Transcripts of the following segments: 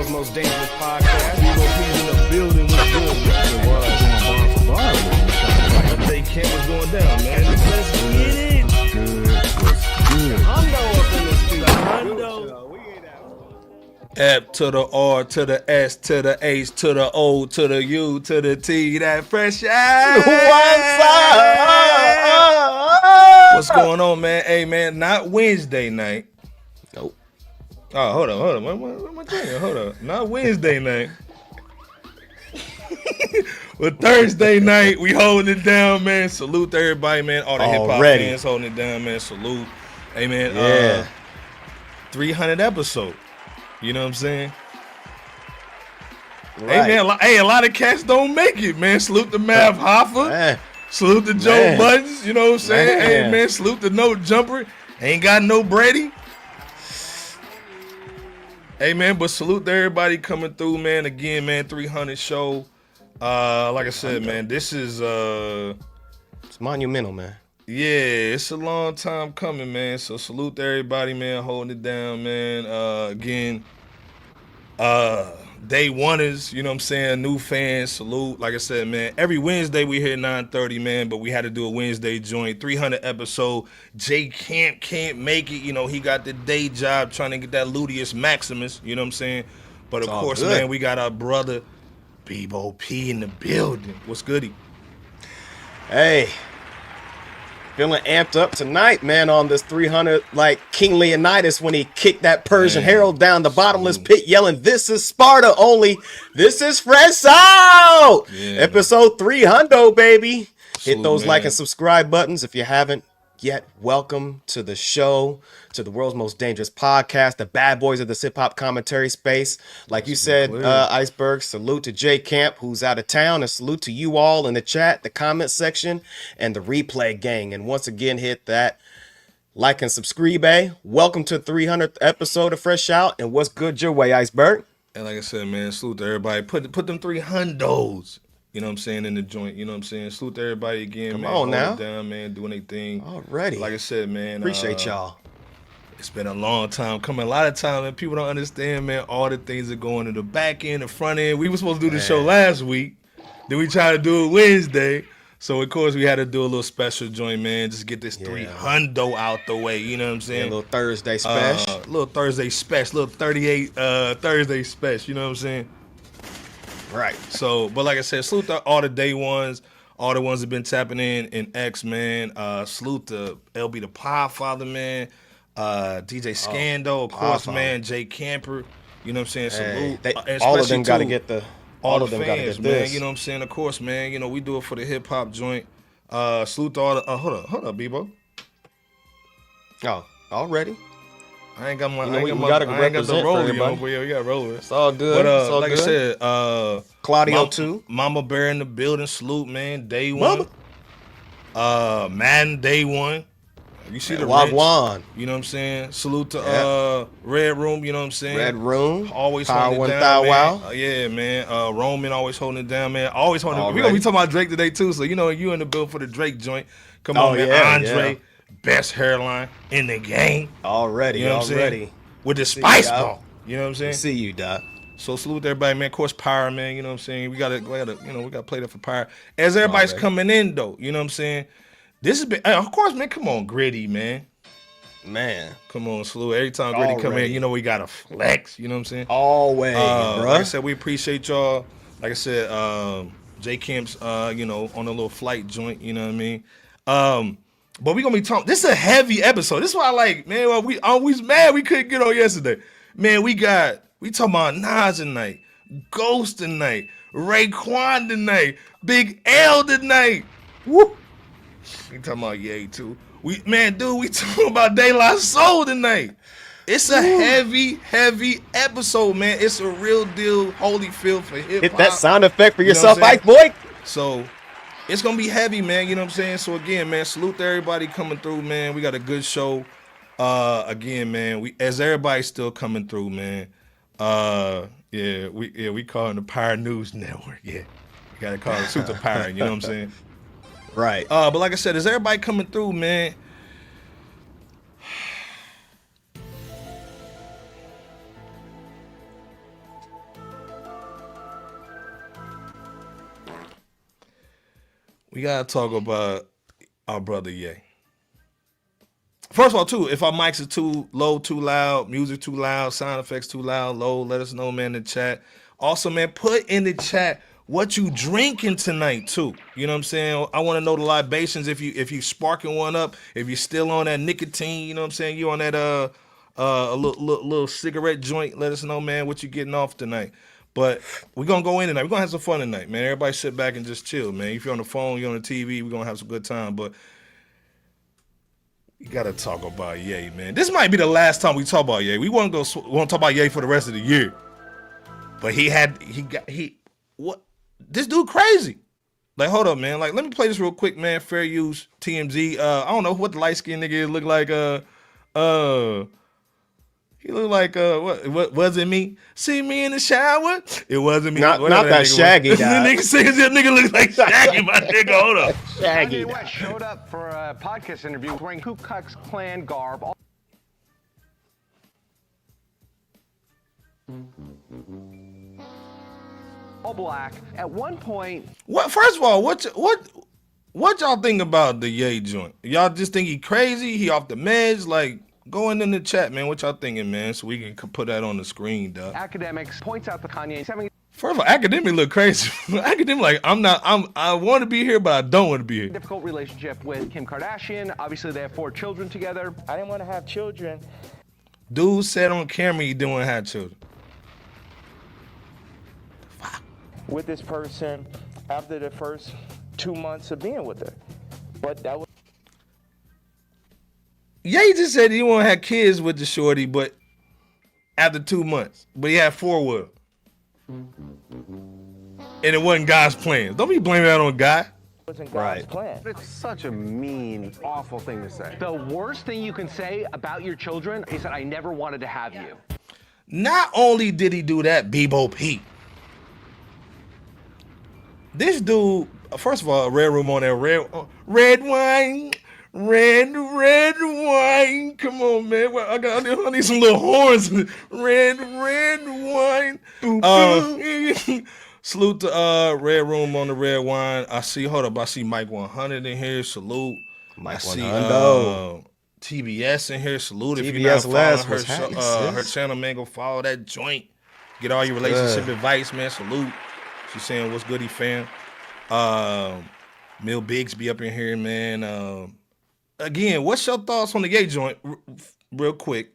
world's most dangerous podcast. P in the building was good. It was going bar for bar with me. They camp was going down, man. Let's get it. What's good? Hundo up in this studio. Hundo. F to the R to the S to the H to the O to the U to the T. That fresh out. What's going on, man? Hey, man, not Wednesday night. Nope. Oh, hold on. What am I thinking? Hold on. Not Wednesday night. But Thursday night, we holding it down, man. Salute to everybody, man. All the hip-hop fans holding it down, man. Salute. Hey, man. Yeah. 300 episode. You know what I'm saying? Right. Hey, man. A lot of cats don't make it, man. Salute to Mav Hoffa. Man. Salute to Joe Buttons. You know what I'm saying? Man. Hey, man. Salute to No Jumper. Ain't got no Brady. Hey, man. But salute to everybody coming through, man. Again, man. 300 show. Like I said, man. This is... It's monumental, man. Yeah, it's a long time coming, man. So salute to everybody, man, holding it down, man. Again, day oneers, you know what I'm saying? New fans, salute. Like I said, man, every Wednesday we hit 9:30, man, but we had to do a Wednesday joint, 300 episode. J Camp can't make it, you know, he got the day job trying to get that Luteus Maximus, you know what I'm saying? But of course, good. man, we got our brother Bebo P in the building. What's goody? Hey. Feeling amped up tonight, man, on this 300, like King Leonidas when he kicked that Persian Herald down the bottomless pit, yelling, "This is Sparta only. This is Fresh Out." Yeah, Episode 300, baby. Salute, Hit those man. like and subscribe buttons if you haven't yet. Welcome to the show, to the world's most dangerous podcast, the bad boys of the hip-hop commentary space. Like you said, Iceberg, salute to J Camp, who's out of town, and salute to you all in the chat, the comment section, and the replay gang. And once again, hit that like and subscribe. Welcome to the 300th episode of Fresh Out, and what's good your way, Iceberg? And like I said, man, salute to everybody. Put them 300s, you know what I'm saying, in the joint. You know what I'm saying? Salute to everybody again, Come man. on now. Hold it down, man, doing their thing. Already. Like I said, man. Appreciate y'all. It's been a long time coming. A lot of time, and people don't understand, man, all the things that go into the back end, the front end. We were supposed to do the show last week. Then we tried to do it Wednesday. So, of course, we had to do a little special joint, man. Just get this 300 out the way. You know what I'm saying? A little Thursday special. Little Thursday special. Little 38 Thursday special. You know what I'm saying? Right. So, but like I said, salute to all the day ones, all the ones that been tapping in X, man. Salute to LB the Podfather, man. DJ Scando, of course, man. Jay Camper, you know what I'm saying? Salute. All of them got to get the. All the of them got to fans, get man. this. You know what I'm saying? Of course, man. You know, we do it for the hip hop joint. Salute to all the. Hold up, Bebo. Oh, already. I ain't got my. You know, I ain't we got gotta my, I ain't got the represent for roller, everybody. but yeah, we got roller. It's all good. But it's all like good. I said, Claudio too. Mama Bear in the building. Salute, man. Day one. Madden day one. You see the Wagwan. Rich, you know what I'm saying? Salute to Red Room, you know what I'm saying? Red Room. Always Power holding it One down, Thou man. Wow. Yeah, man. Roman always holding it down, man. Always holding it. We're Already. going to be talking about Drake today, too. So, you know, you in the bill for the Drake joint. Come Oh, on, man. yeah, Andre, best hairline in the game. Already. You know what I'm already. saying? With the spice y'all. ball. You know what I'm saying? See you, Doc. So salute to everybody, man. Of course, Power, man. You know what I'm saying? We gotta play that for Power. As everybody's coming in, though, you know what I'm saying? This has been, of course, man. Come on, Gritty, man. Man. Come on, salute. Every time Gritty come in, you know we gotta flex. You know what I'm saying? Always, Like bro. I said, we appreciate y'all. Like I said, J Camp's, you know, on a little flight joint. You know what I mean? But we gonna be talking. This is a heavy episode. This is why I like, man. Well, we always mad we couldn't get on yesterday. Man, we talking about Nas tonight, Ghost tonight, Raekwon tonight, Big L tonight. Woo! We talking about Ye too. We talking about De La Soul tonight. It's a heavy episode, man. It's a real deal Holyfield for hip hop. Hit that sound effect for You know yourself, what I'm Ike boy. So it's gonna be heavy, man. You know what I'm saying? So again, man, salute to everybody coming through, man. We got a good show. Again, man, as everybody's still coming through, man. We calling the Power News Network. Yeah. We gotta call it Super Power, you know what I'm saying? Right. But like I said, as everybody coming through, man. we gotta talk about our brother Ye. First of all, too, if our mics are too low, too loud, music too loud, sound effects too loud, low, let us know, man, in the chat. Also, man, put in the chat what you drinking tonight, too. You know what I'm saying? I want to know the libations, if you sparking one up, if you're still on that nicotine, you know what I'm saying? You on that a little cigarette joint, let us know, man, what you getting off tonight. But we're going to go in tonight. We're going to have some fun tonight, man. Everybody sit back and just chill, man. If you're on the phone, you're on the TV, we're going to have some good time. But you got to talk about Ye, man. This might be the last time we talk about Ye. We won't talk about Ye for the rest of the year. But what? This dude crazy. Like, hold up, man. Like, let me play this real quick, man. Fair use, TMZ. I don't know what the light-skinned nigga look like. He looked like what was it me? See me in the shower? It wasn't me. Not that Shaggy guy. The nigga says that nigga looks like Shaggy, my nigga. Hold up. Shaggy. Kanye West showed up for a podcast interview wearing Ku Klux Klan garb. All black. At one point, What? First of all, what y'all think about the Ye joint? Y'all just think he crazy? He off the meds? Like, go in the chat, man. What y'all thinking, man? So we can put that on the screen, dog. Akademiks points out the Kanye 70 First of all, Akademiks look crazy. Akademiks like, I want to be here, but I don't want to be here. difficult relationship with Kim Kardashian. Obviously, they have 4 children together. I didn't want to have children. Dude said on camera he didn't want to have children. With this person after the first 2 months of being with her. But that was Ye just said he didn't want to have kids with the shorty, but after 2 months. But he had 4 with her. And it wasn't God's plan. Don't be blaming that on God. wasn't God's Right. plan. It's such a mean, awful thing to say. The worst thing you can say about your children is that I never wanted to have you. Not only did he do that, Bebo Pete. This dude, first of all, red room on that red wine. Red wine. Come on, man. Well, I need some little horns. Red wine. Salute to Red Room on the red wine. I see Mike 100 in here. Salute. Mike I see 100. TBS in here. Salute. If you're not TBS Les, following what's her, happening, her sis? channel, man, go follow that joint. Get all your relationship advice, man. Salute. She's saying, what's goody, fam? Mill Biggs be up in here, man. Again, what's your thoughts on the Ye joint, real quick?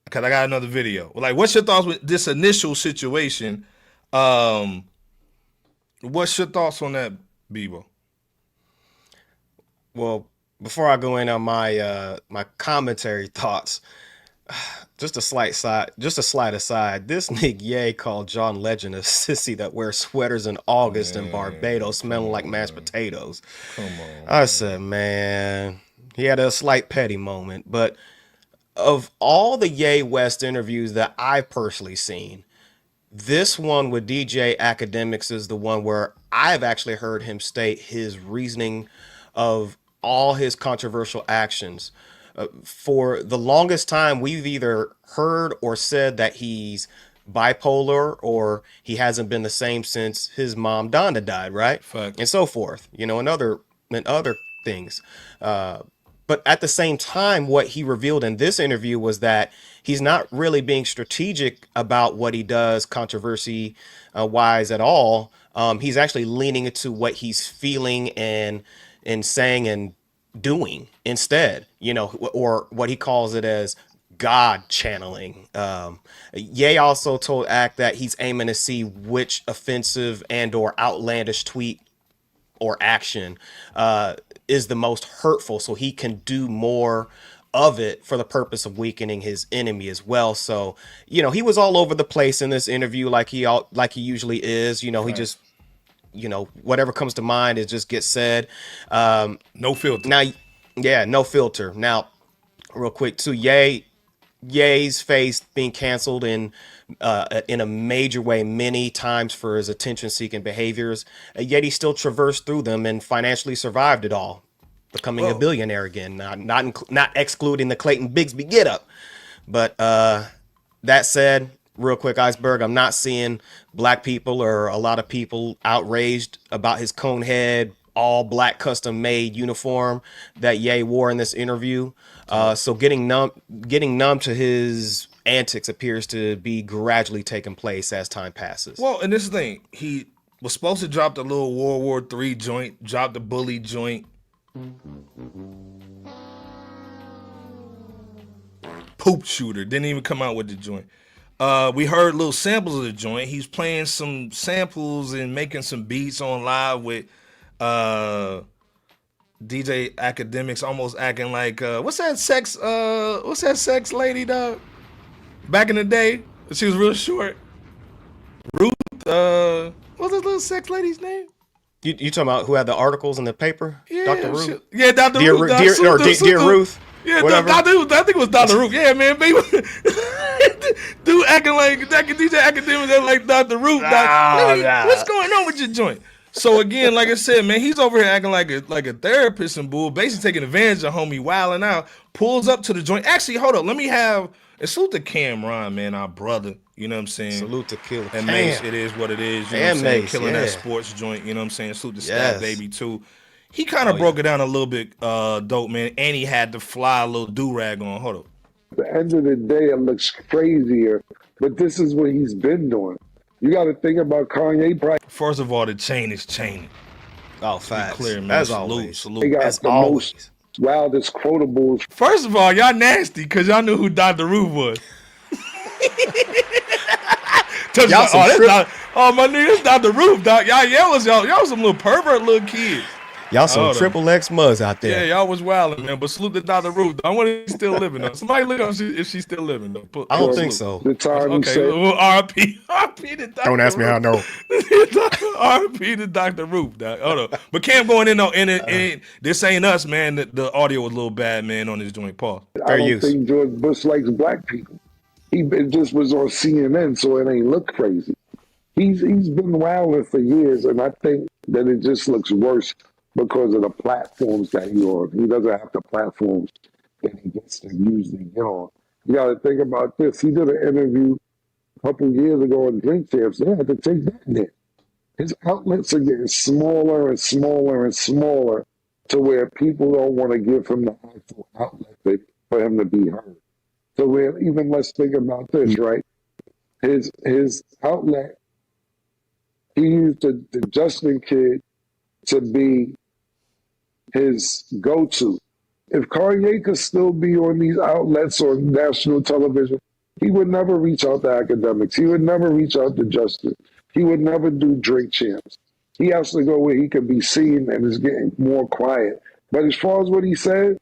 Because I got another video. Like, what's your thoughts with this initial situation? What's your thoughts on that, Bebo? Well, before I go in on my my commentary thoughts, just a slight aside. This nigga Ye called John Legend a sissy that wears sweaters in August in Barbados, smelling like mashed potatoes. Come on. I said, man, he had a slight petty moment, but of all the Ye West interviews that I've personally seen, this one with DJ Akademiks is the one where I've actually heard him state his reasoning of all his controversial actions. For the longest time, we've either heard or said that he's bipolar or he hasn't been the same since his mom Donna died, right? Fact. And so forth, and other things. But at the same time, what he revealed in this interview was that he's not really being strategic about what he does controversy wise at all. He's actually leaning into what he's feeling and saying and doing instead, or what he calls it as God channeling. Ye also told Act that he's aiming to see which offensive and or outlandish tweet or action is the most hurtful, so he can do more of it for the purpose of weakening his enemy as well. So, he was all over the place in this interview, like he usually is. He just, whatever comes to mind, it just gets said. No filter. Now, yeah, no filter. Now, real quick, too, Ye's face being canceled in a major way many times for his attention-seeking behaviors, yet he still traversed through them and financially survived it all, becoming a billionaire again. Not excluding the Clayton Bigsby get up, but that said, real quick, Iceberg, I'm not seeing black people or a lot of people outraged about his cone head all black custom made uniform that Ye wore in this interview. So getting numb to his antics appears to be gradually taking place as time passes. Well, and this is the thing, he was supposed to drop the little World War III joint, drop the bully joint. Poop shooter, didn't even come out with the joint. We heard little samples of the joint. He's playing some samples and making some beats on live with DJ Akademiks, almost acting like what's that sex lady, dog? Back in the day, she was real short. Ruth, what's this little sex lady's name? You talking about who had the articles in the paper? Yeah, Dr. Ruth? Yeah, Dr. Dear, Ruth. Dear Ruth. Yeah, whatever. Dr. Ruth. I think it was Dr. Ruth. Yeah, man, baby. Dude acting like DJ Akademiks acting like Dr. Ruth. What's going on with your joint? So again, like I said, man, he's over here acting like a therapist and bull, basically taking advantage of homie wilding out. Pulls up to the joint. Actually, hold up. Let me have and salute to Cameron, man, our brother. You know what I'm saying? Salute to Kill. And Mace, it is what it is. You know what I'm saying? Mace, Killing yeah. that sports joint. You know what I'm saying? Salute to Stat Baby too. He kind of broke it down a little bit, dope, man. And he had to fly a little do-rag on. Hold up. At the end of the day, it looks crazier, but this is what he's been doing. You got to think about Kanye. Probably First of all, the chain is chaining. Oh, facts. Clear, man. As Salute, always. salute. they got As the always. most wildest quotables. First of all, y'all nasty because y'all knew who Dr. Ruth was. Y'all some my nigga, it's Dr. Ruth, dog. Y'all was some little pervert little kids. Y'all some triple X mugs out there. Yeah, y'all was wilding, man. But salute to Dr. Ruth. I wonder if she's still living though. Somebody look up if she's still living though. I don't think so. The time he Okay, said, well, RP to Dr. Don't ask me how I know. RP to Dr. Ruth, dog. Hold up. But Cam going in though, and this ain't us, man. The audio was a little bad, man, on this joint. Pause. I don't think George Bush likes black people. It just was on CNN, so it ain't look crazy. He's been wilding for years, and I think that it just looks worse because of the platforms that he's on. He doesn't have the platforms that he gets to usually get on. You got to think about this. He did an interview a couple years ago on Drink Champs. They had to take that in. His outlets are getting smaller and smaller and smaller to where people don't want to give him the actual outlet for him to be heard. So let's think about this, right? His outlet, he used the Justin kid to be his go-to. If Kanye could still be on these outlets on national television, he would never reach out to Akademiks. He would never reach out to Justin. He would never do Drink Champs. He has to go where he can be seen and is getting more quiet. But as far as what he said,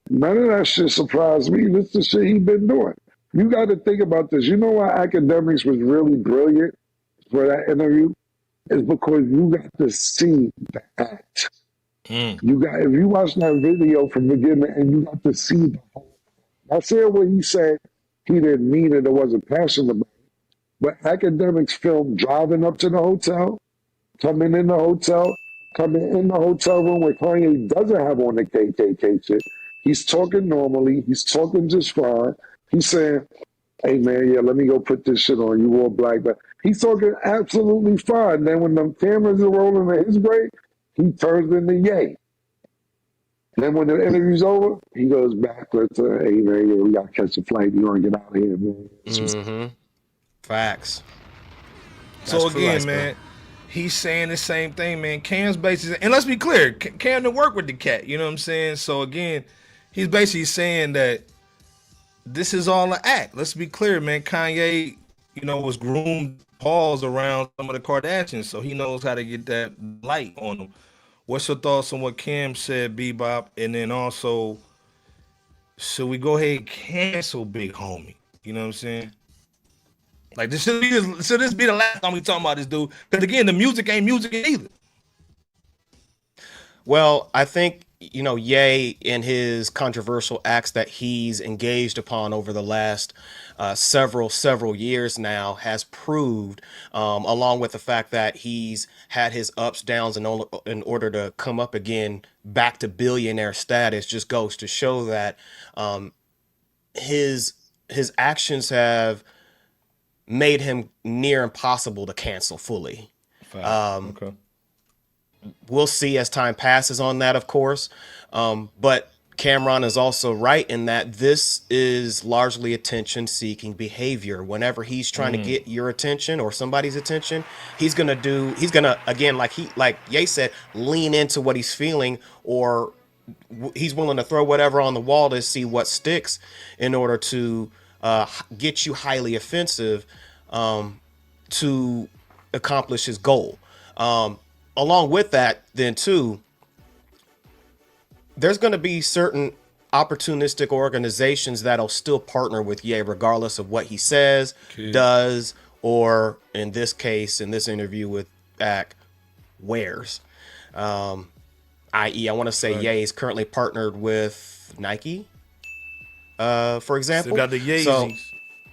none of that shit surprised me. This is the shit he been doing. You got to think about this. You know why Akademiks was really brilliant for that interview? Is because you got to see the act. If you watch that video from the beginning and you got to see the whole. I said what he said, he didn't mean it or wasn't passionate about it. But Akademiks film driving up to the hotel, coming in the hotel room where Kanye doesn't have on the KKK shit. He's talking normally. He's talking just fine. He's saying, hey, man, yeah, let me go put this shit on. You all black. But he's talking absolutely fine. Then when the cameras are rolling in his way, he turns into yay. Then when the interview's over, he goes back to, hey, man, yeah, we got to catch a flight. You want to get out of here, man. Mm-hmm. Facts. So again, man, he's saying the same thing, man. Cam's basically, and let's be clear, Cam didn't work with the cat. You know what I'm saying? So again, he's basically saying that this is all an act. Let's be clear, man. Kanye, was groomed paws around some of the Kardashians, so he knows how to get that light on them. What's your thoughts on what Cam said, Bebop? And then also, should we go ahead and cancel Big Homie? You know what I'm saying? Like, should this be the last time we talking about this dude? Because again, the music ain't music either. Well, I think, Ye in his controversial acts that he's engaged upon over the last several years now has proved, along with the fact that he's had his ups, downs in order to come up again back to billionaire status, just goes to show that his actions have made him near impossible to cancel fully. Okay. we'll see as time passes on that, of course. But Cameron is also right in that this is largely attention-seeking behavior. Whenever he's trying to get your attention or somebody's attention, he's gonna again, like Ye said, lean into what he's feeling, or he's willing to throw whatever on the wall to see what sticks in order to get you highly offensive to accomplish his goal. Along with that, then too, there's going to be certain opportunistic organizations that'll still partner with Ye regardless of what he says, does, or in this case, in this interview with Ak, wears. I.e., I want to say Ye is currently partnered with Nike, for example. Still got the Yeezys. So,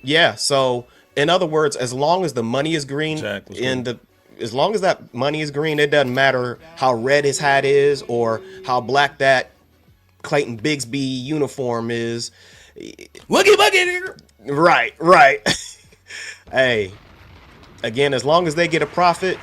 yeah, so in other words, as long as the money is green as long as that money is green, it doesn't matter how red his hat is or how black that Clayton Bigsby uniform is. Woogie. Right. Hey, again, as long as they get a profit,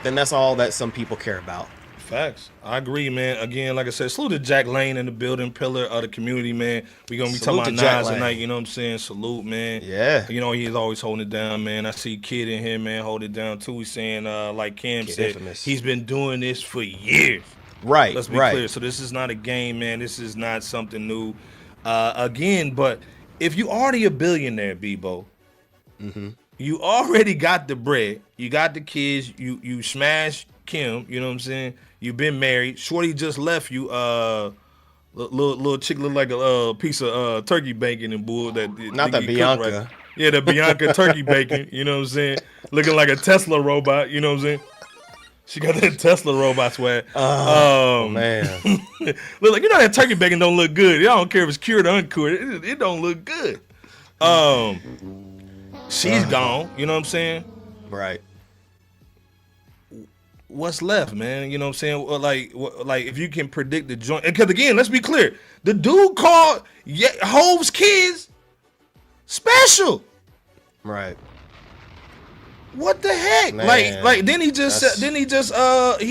then that's all that some people care about. Facts. I agree, man. Again, like I said, salute to Jack Lane in the building, pillar of the community, man. We gonna be Salute talking to about Jack Nas Lane. tonight, you know what I'm saying? Salute, man. Yeah. You know, he's always holding it down, man. I see Kid in here, man, hold it down too. He's saying, like Cam Kid said, infamous. he's been doing this for years. Right. Let's be clear. So this is not a game, man. This is not something new. Again, but if you already a billionaire, Bebo, you already got the bread. You got the kids. You smashed Kim. You know what I'm saying? You've been married. Shorty just left you. Little chick look like a piece of turkey bacon and bull. Not that Bianca. Right. Yeah, the Bianca turkey bacon. You know what I'm saying? Looking like a Tesla robot. You know what I'm saying? She got that Tesla robot swag. Oh, man. Look like, you know, that turkey bacon don't look good. I don't care if it's cured or uncured. It don't look good. She's gone. You know what I'm saying? Right. What's left, man? You know what I'm saying? Like if you can predict the joint. Because, again, let's be clear. The dude called Hove's kids special. Right. What the heck? Man, like then he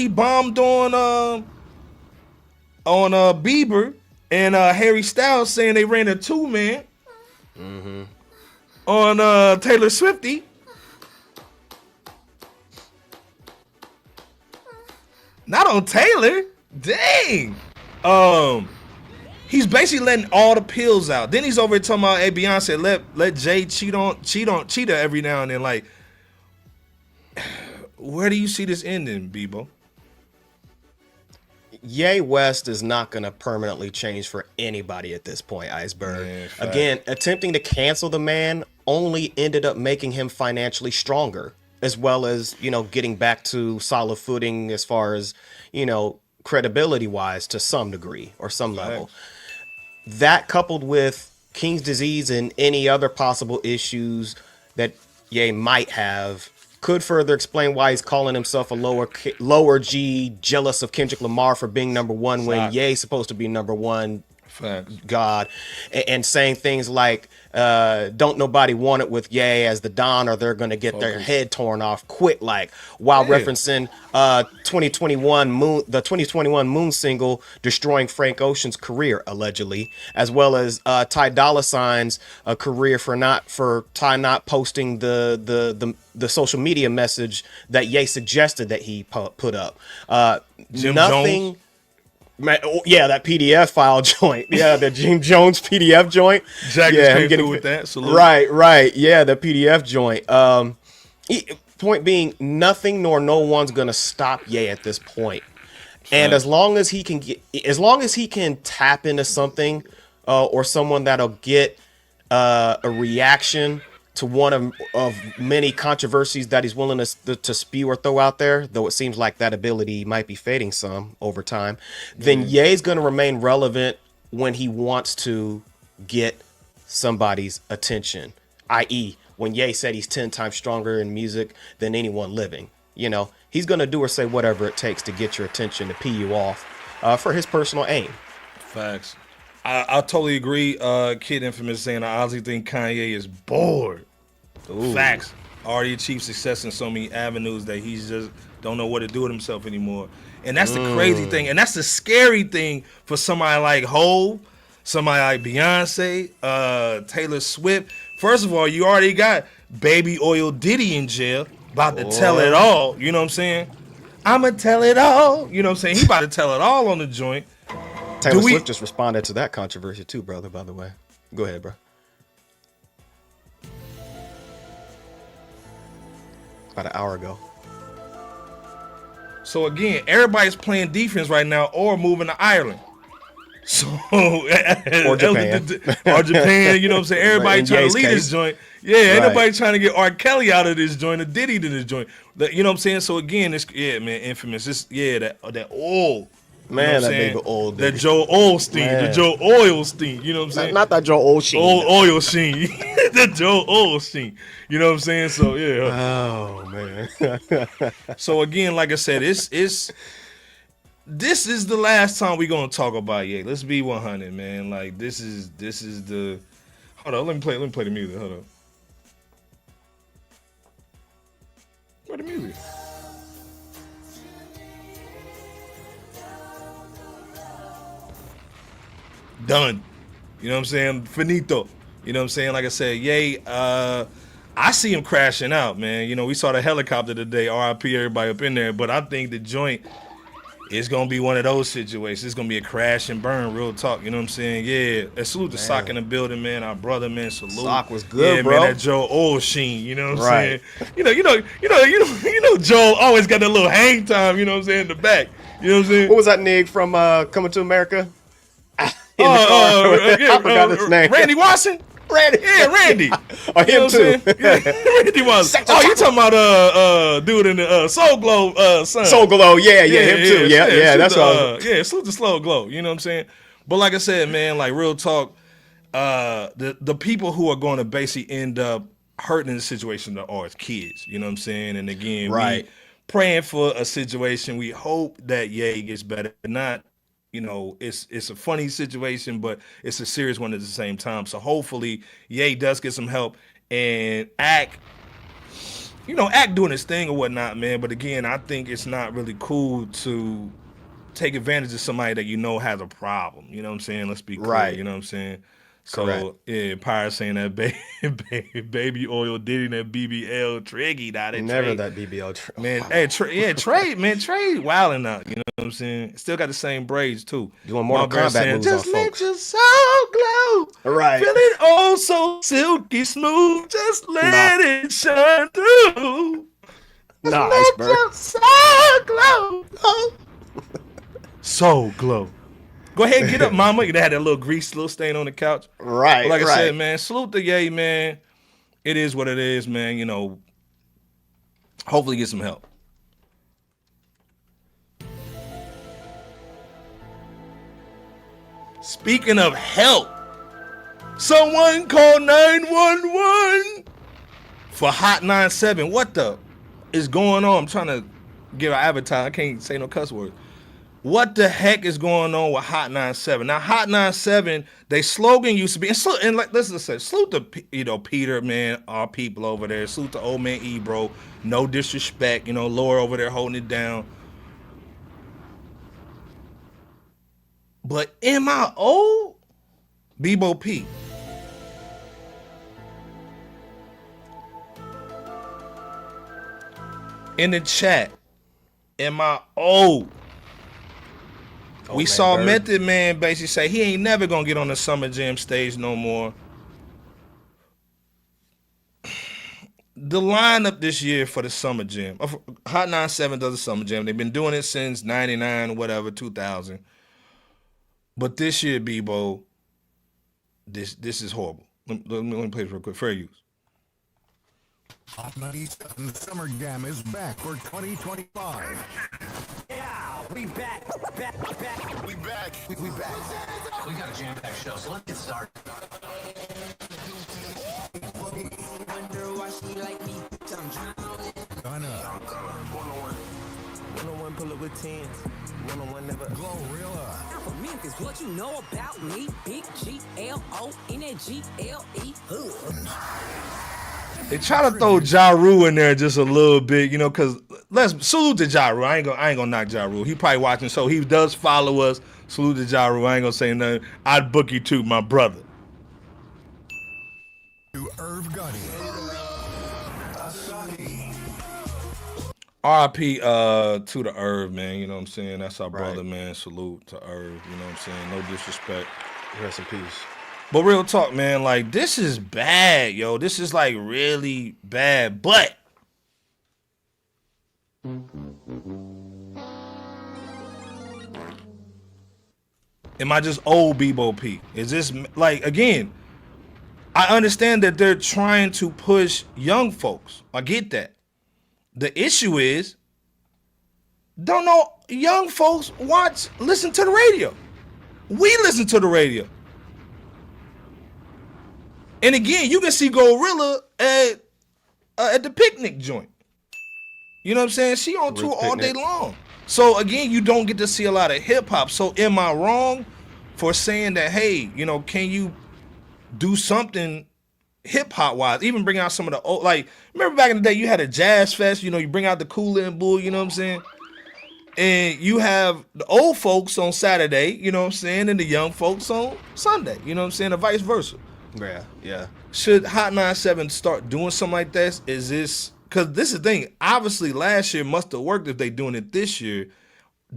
bombed on Bieber and Harry Styles saying they ran a 2-man on Taylor Swiftie. Not on Taylor. Dang. He's basically letting all the pills out. Then he's over here talking about, hey, Beyonce, let Jay cheat her every now and then. Like, where do you see this ending, Bebo? Ye West is not going to permanently change for anybody at this point, Iceberg. Man, again, attempting to cancel the man only ended up making him financially stronger, as well as, getting back to solid footing as far as, credibility wise to some degree or some level. That coupled with King's disease and any other possible issues that Ye might have could further explain why he's calling himself a lower G, jealous of Kendrick Lamar for being number one when Ye's supposed to be number one. Facts. God, and saying things like, don't nobody want it with Ye as the Don, or they're going to get their head torn off quick, while referencing the 2021 Moon single destroying Frank Ocean's career, allegedly, as well as Ty Dolla $ign's career for Ty not posting the social media message that Ye suggested that he put up. Jim Nothing. Jones? Yeah, that PDF file joint. Yeah, the Jim Jones PDF joint. Jack just came through with that. Salute. Right. Yeah, the PDF joint. Point being, nothing nor no one's gonna stop Ye at this point. And as long as he can tap into something or someone that'll get a reaction to one of many controversies that he's willing to spew or throw out there, though it seems like that ability might be fading some over time, then Ye's going to remain relevant when he wants to get somebody's attention, i.e. when Ye said he's 10 times stronger in music than anyone living. He's going to do or say whatever it takes to get your attention, to pee you off for his personal aim. Facts. I totally agree. Kid Infamous saying I honestly think Kanye is bored. Ooh. Facts. Already achieved success in so many avenues that he's just don't know what to do with himself anymore. And that's the crazy thing. And that's the scary thing for somebody like Hov, somebody like Beyonce, Taylor Swift. First of all, you already got Baby Oil Diddy in jail, about to tell it all. You know what I'm saying? I'ma tell it all. You know what I'm saying? He about to tell it all on the joint. Taylor Swift just responded to that controversy too, brother, by the way. Go ahead, bro. About an hour ago. So again, everybody's playing defense right now or moving to Ireland. So or Japan. Or Japan, you know what I'm saying? Everybody trying to lead this joint. Yeah, ain't Right. nobody trying to get R. Kelly out of this joint or Diddy to this joint. You know what I'm saying? So again, it's infamous. It's that oil. Man, you know that baby old. That Joe Olstein, the Joe Oilstein, you know what I'm saying? Not that Joe Olstein. Oil Sheen. The Joe Olstein. You know what I'm saying? So Oh man. So again, like I said, this is the last time we're gonna talk about Ye. Let's be 100, man. Like this is the. Hold on, let me play the music. Hold on. Play the music. Done. You know what I'm saying? Finito. You know what I'm saying? Like I said, Ye, I see him crashing out, man. You know, we saw the helicopter today, RIP everybody up in there, but I think the joint is going to be one of those situations. It's going to be a crash and burn, real talk. You know what I'm saying? Yeah. And salute to Sock in the building, man. Our brother, man. Salute. Sock was good, bro. Man, that Joe Olstein, you know what I'm saying? You know, Joel always got that little hang time, you know what I'm saying, in the back. You know what I'm saying? What was that nigga from Coming to America? I forgot his name. Randy Watson? Randy. Yeah, Randy. Oh, him too. Yeah, Randy Watson. Oh, you talking about dude in the Soul Glow son. Soul Glow, yeah, him too. Yeah, that's all. Yeah, salute the Slow Glow. You know what I'm saying? But like I said, man, like real talk, the people who are going to basically end up hurting in the situation are kids. You know what I'm saying? And again, right. we praying for a situation. We hope that Ye gets better. Not, you know, it's a funny situation, but it's a serious one at the same time. So hopefully Ye does get some help and act doing his thing or whatnot, man. But again, I think it's not really cool to take advantage of somebody that you know has a problem. You know what I'm saying? Let's be clear. Right. You know what I'm saying? So correct. Yeah, Pyre saying that baby oil Diddy that BBL Triggy that never that BBL man. Hey, Trey wilding out. You know what I'm saying? Still got the same braids too. Doing Mortal Kombat moves just on let folks. your soul glow. Right. Feel it oh so silky smooth. Just let it shine through. Nah, let Iceberg. your soul glow. Soul glow. Go ahead and get up, mama. They had that little grease, little stain on the couch. Right, but like right. I said, man, salute to Ye, man. It is what it is, man. You know, hopefully get some help. Speaking of help, someone call 911 for Hot 97. What the is going on? I'm trying to give an advertise. I can't say no cuss words. What the heck is going on with Hot 97? Now, Hot 97, their slogan used to be, and like let's just say, salute to Peter, man, our people over there. Salute to old man Ebro. No disrespect, Laura over there holding it down. But M.I.O. Bebo P. In the chat, M.I.O. We saw Method Man basically say he ain't never gonna get on the Summer Jam stage no more. The lineup this year for the Summer Jam, Hot 97 does the Summer Jam. They've been doing it since 99, whatever, 2000. But this year, Bebo, this is horrible. Let me play this real quick. Fair use. Hot 97 Summer Jam is back for 2025. Yeah, we back. We back. We got a jam-packed show, so let's get started. Gonna pull up with 10s. One-on-one never. Glorilla. For Memphis, what you know about me? Big G-L-O-N-N-G-L-E. They try to throw Ja Rule in there just a little bit, because let's salute to Ja Rule. I ain't gonna knock Ja Rule. He probably watching, so he does follow us. Salute to Ja Rule. I ain't gonna say nothing. I'd book you too, my brother. To Irv Gotti. RIP to the Irv, man. You know what I'm saying? That's our Right. brother, man. Salute to Irv. You know what I'm saying? No disrespect. Rest in peace. But real talk, man. Like, this is bad, yo. This is like really bad. But am I just old Bebo P? Is this like, again, I understand that they're trying to push young folks. I get that. The issue is, don't know, young folks listen to the radio. We listen to the radio. And again, you can see Gorilla at the picnic joint. You know what I'm saying? She on tour all day long. So again, you don't get to see a lot of hip hop. So am I wrong for saying that, hey, you know, can you do something hip hop wise? Even bring out some of the old, like, remember back in the day you had a jazz fest, you know, you bring out the Cooler and Bull, you know what I'm saying? And you have the old folks on Saturday, you know what I'm saying, and the young folks on Sunday, you know what I'm saying, or vice versa. Yeah. Should Hot 97 start doing something like this? Is this, because this is the thing, obviously last year must have worked if they doing it this year.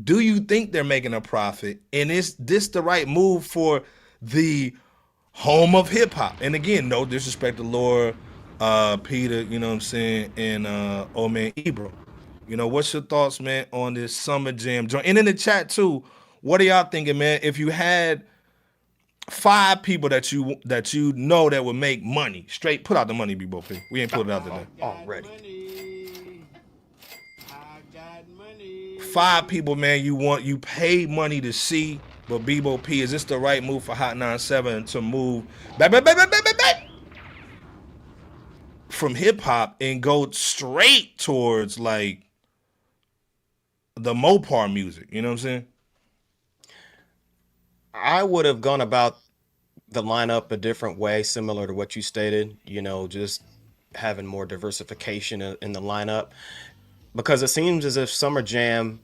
Do you think they're making a profit? And is this the right move for the home of hip hop? And again, no disrespect to Laura, Peter, you know what I'm saying, and old man Ebro. You know, what's your thoughts, man, on this Summer Jam joint? And in the chat too, what are y'all thinking, man? If you had 5 people that you know that would make money, straight put out the money, Bebo P. We ain't put it out today. Already. 5 people, man, you pay money to see, but Bebo P, is this the right move for Hot 97 to move back from hip hop and go straight towards like the Mopar music? You know what I'm saying? I would have gone about the lineup a different way, similar to what you stated, you know, just having more diversification in the lineup, because it seems as if Summer Jam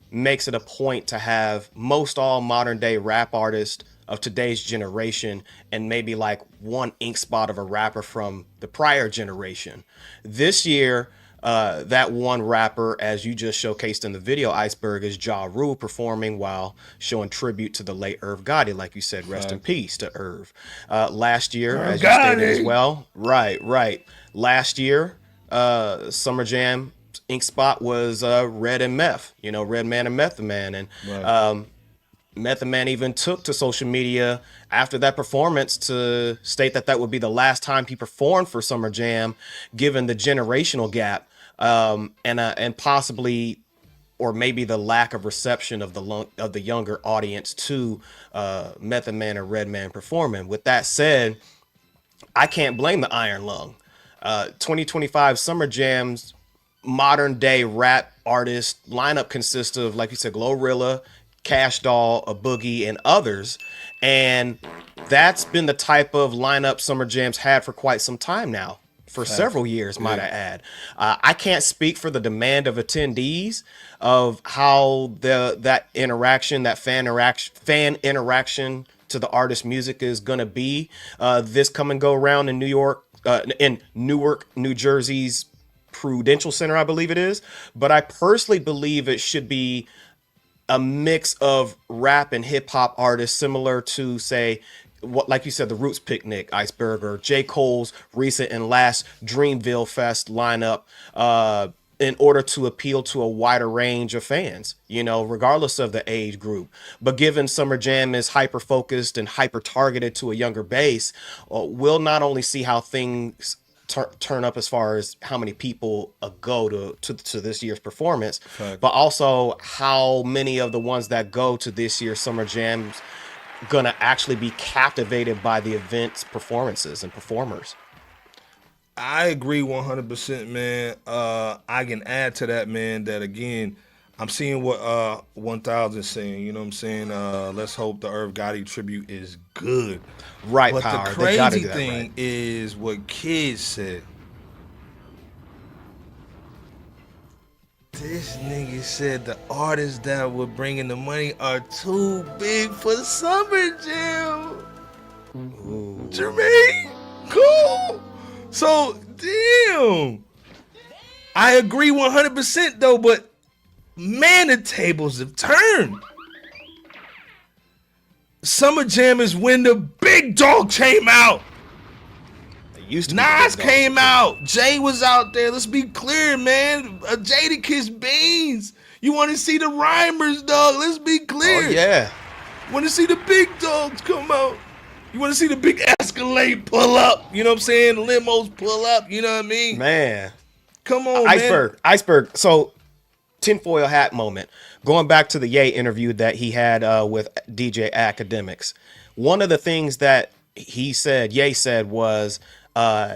makes it a point to have most all modern day rap artists of today's generation and maybe like one ink spot of a rapper from the prior generation. This year, that one rapper, as you just showcased in the video, Iceberg, is Ja Rule performing while showing tribute to the late Irv Gotti. Like you said, rest in peace to Irv. Last year, as you stated as well. Right. Last year, Summer Jam ink spot was Red and Meth, you know, Red Man and Method Man. And Method Man even took to social media after that performance to state that would be the last time he performed for Summer Jam, given the generational gap, and possibly, or maybe the lack of reception of the younger audience to Method Man and Red Man performing. With that said, I can't blame the Iron Lung. 2025 Summer Jam's modern day rap artist lineup consists of, like you said, Glorilla, Cash Doll, A Boogie, and others. And that's been the type of lineup Summer Jam's had for quite some time now, for several years, might I add. I can't speak for the demand of attendees of how that fan interaction to the artist's music is going to be this come and go around in Newark, New Jersey's Prudential Center, I believe it is. But I personally believe it should be a mix of rap and hip hop artists, similar to, say, what, like you said, the Roots Picnic, Iceberg, or J. Cole's recent and last Dreamville Fest lineup, in order to appeal to a wider range of fans, you know, regardless of the age group. But given Summer Jam is hyper focused and hyper targeted to a younger base, we'll not only see how things turn up as far as how many people go to this year's performance, but also how many of the ones that go to this year's Summer Jam's gonna actually be captivated by the event's performances and performers. I agree 100%, man. I can add to that, man, that again, I'm seeing what 1000 is saying, you know what I'm saying? Let's hope the Irv Gotti tribute is good. Right, but Power. the crazy thing is what kids said. This nigga said the artists that were bringing the money are too big for the Summer Jam. Ooh. Jermaine, cool. So, damn. I agree 100% though, but man, the tables have turned. Summer Jam is when the big dog came out. Nas came out. Jay was out there. Let's be clear, man. Jadakiss Beans. You want to see the rhymers, dog. Let's be clear. Oh, yeah. Want to see the big dogs come out. You want to see the big Escalade pull up. You know what I'm saying? Limos pull up. You know what I mean? Man. Come on, man. Iceberg. So, tinfoil hat moment. Going back to the Ye interview that he had with DJ Akademiks. One of the things that Ye said was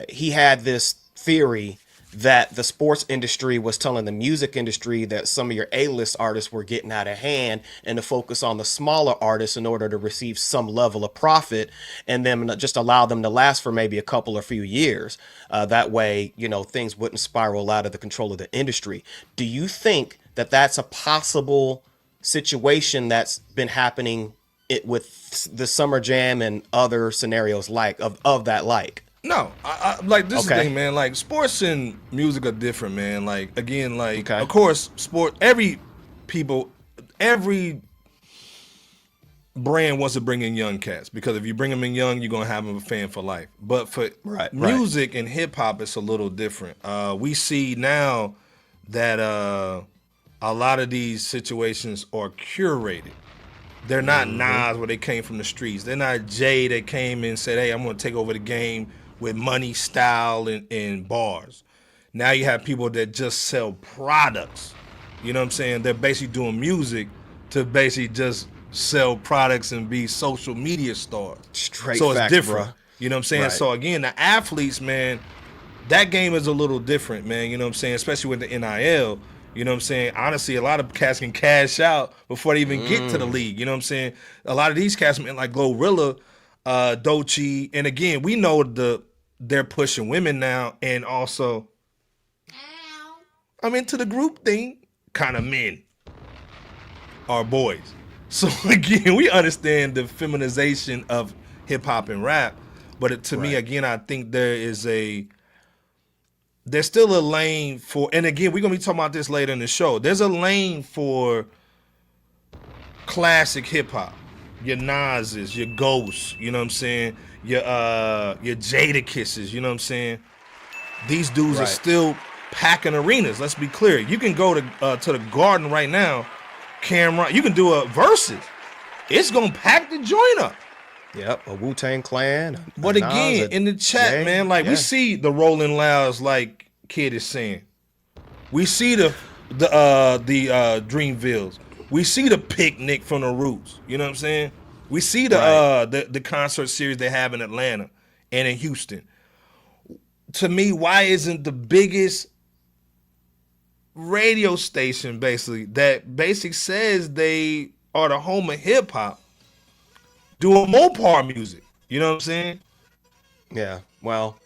he had this theory that the sports industry was telling the music industry that some of your A-list artists were getting out of hand and to focus on the smaller artists in order to receive some level of profit and then just allow them to last for maybe a couple or few years. That way, things wouldn't spiral out of the control of the industry. Do you think that that's a possible situation that's been happening with the Summer Jam and other scenarios of that like? No, I this is the thing, man. Like, sports and music are different, man. Like, again, of course, every brand wants to bring in young cats because if you bring them in young, you're gonna have them a fan for life. But for music and hip hop, it's a little different. We see now that a lot of these situations are curated. They're not Nas where they came from the streets. They're not Jay that came and said, "Hey, I'm gonna take over the game with money, style, and bars." Now you have people that just sell products. You know what I'm saying? They're basically doing music to basically just sell products and be social media stars. So it's different. Bro. You know what I'm saying? Right. So again, the athletes, man, that game is a little different, man. You know what I'm saying? Especially with the NIL. You know what I'm saying? Honestly, a lot of cats can cash out before they even get to the league. You know what I'm saying? A lot of these cats, man, like Glorilla, Doechii, and again, we know they're pushing women now, and also, I'm into the group thing, kind of men are boys. So again, we understand the feminization of hip hop and rap, but to me, again, I think there's still a lane for, and again, we're going to be talking about this later in the show. There's a lane for classic hip hop. Your Nas's, your Ghosts, you know what I'm saying? Your Jadakisses, you know what I'm saying? These dudes are still packing arenas. Let's be clear. You can go to the Garden right now, Cameron. You can do a versus. It's going to pack the joint up. Yep, a Wu-Tang Clan. But again, in the chat, man, we see the Rolling Louds, like Kid is saying. We see the Dreamvilles. We see the Picnic from the Roots. You know what I'm saying? We see the concert series they have in Atlanta and in Houston. To me, why isn't the biggest radio station basically says they are the home of hip hop doing Mopar music? You know what I'm saying? Yeah. Well,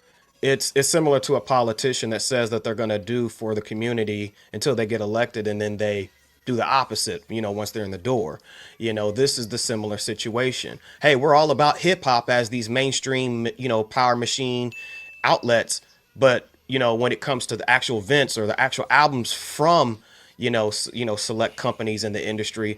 it's similar to a politician that says that they're going to do for the community until they get elected, and then they do the opposite, once they're in the door. This is the similar situation. Hey, we're all about hip hop as these mainstream, power machine outlets. But, when it comes to the actual events or the actual albums from, select companies in the industry,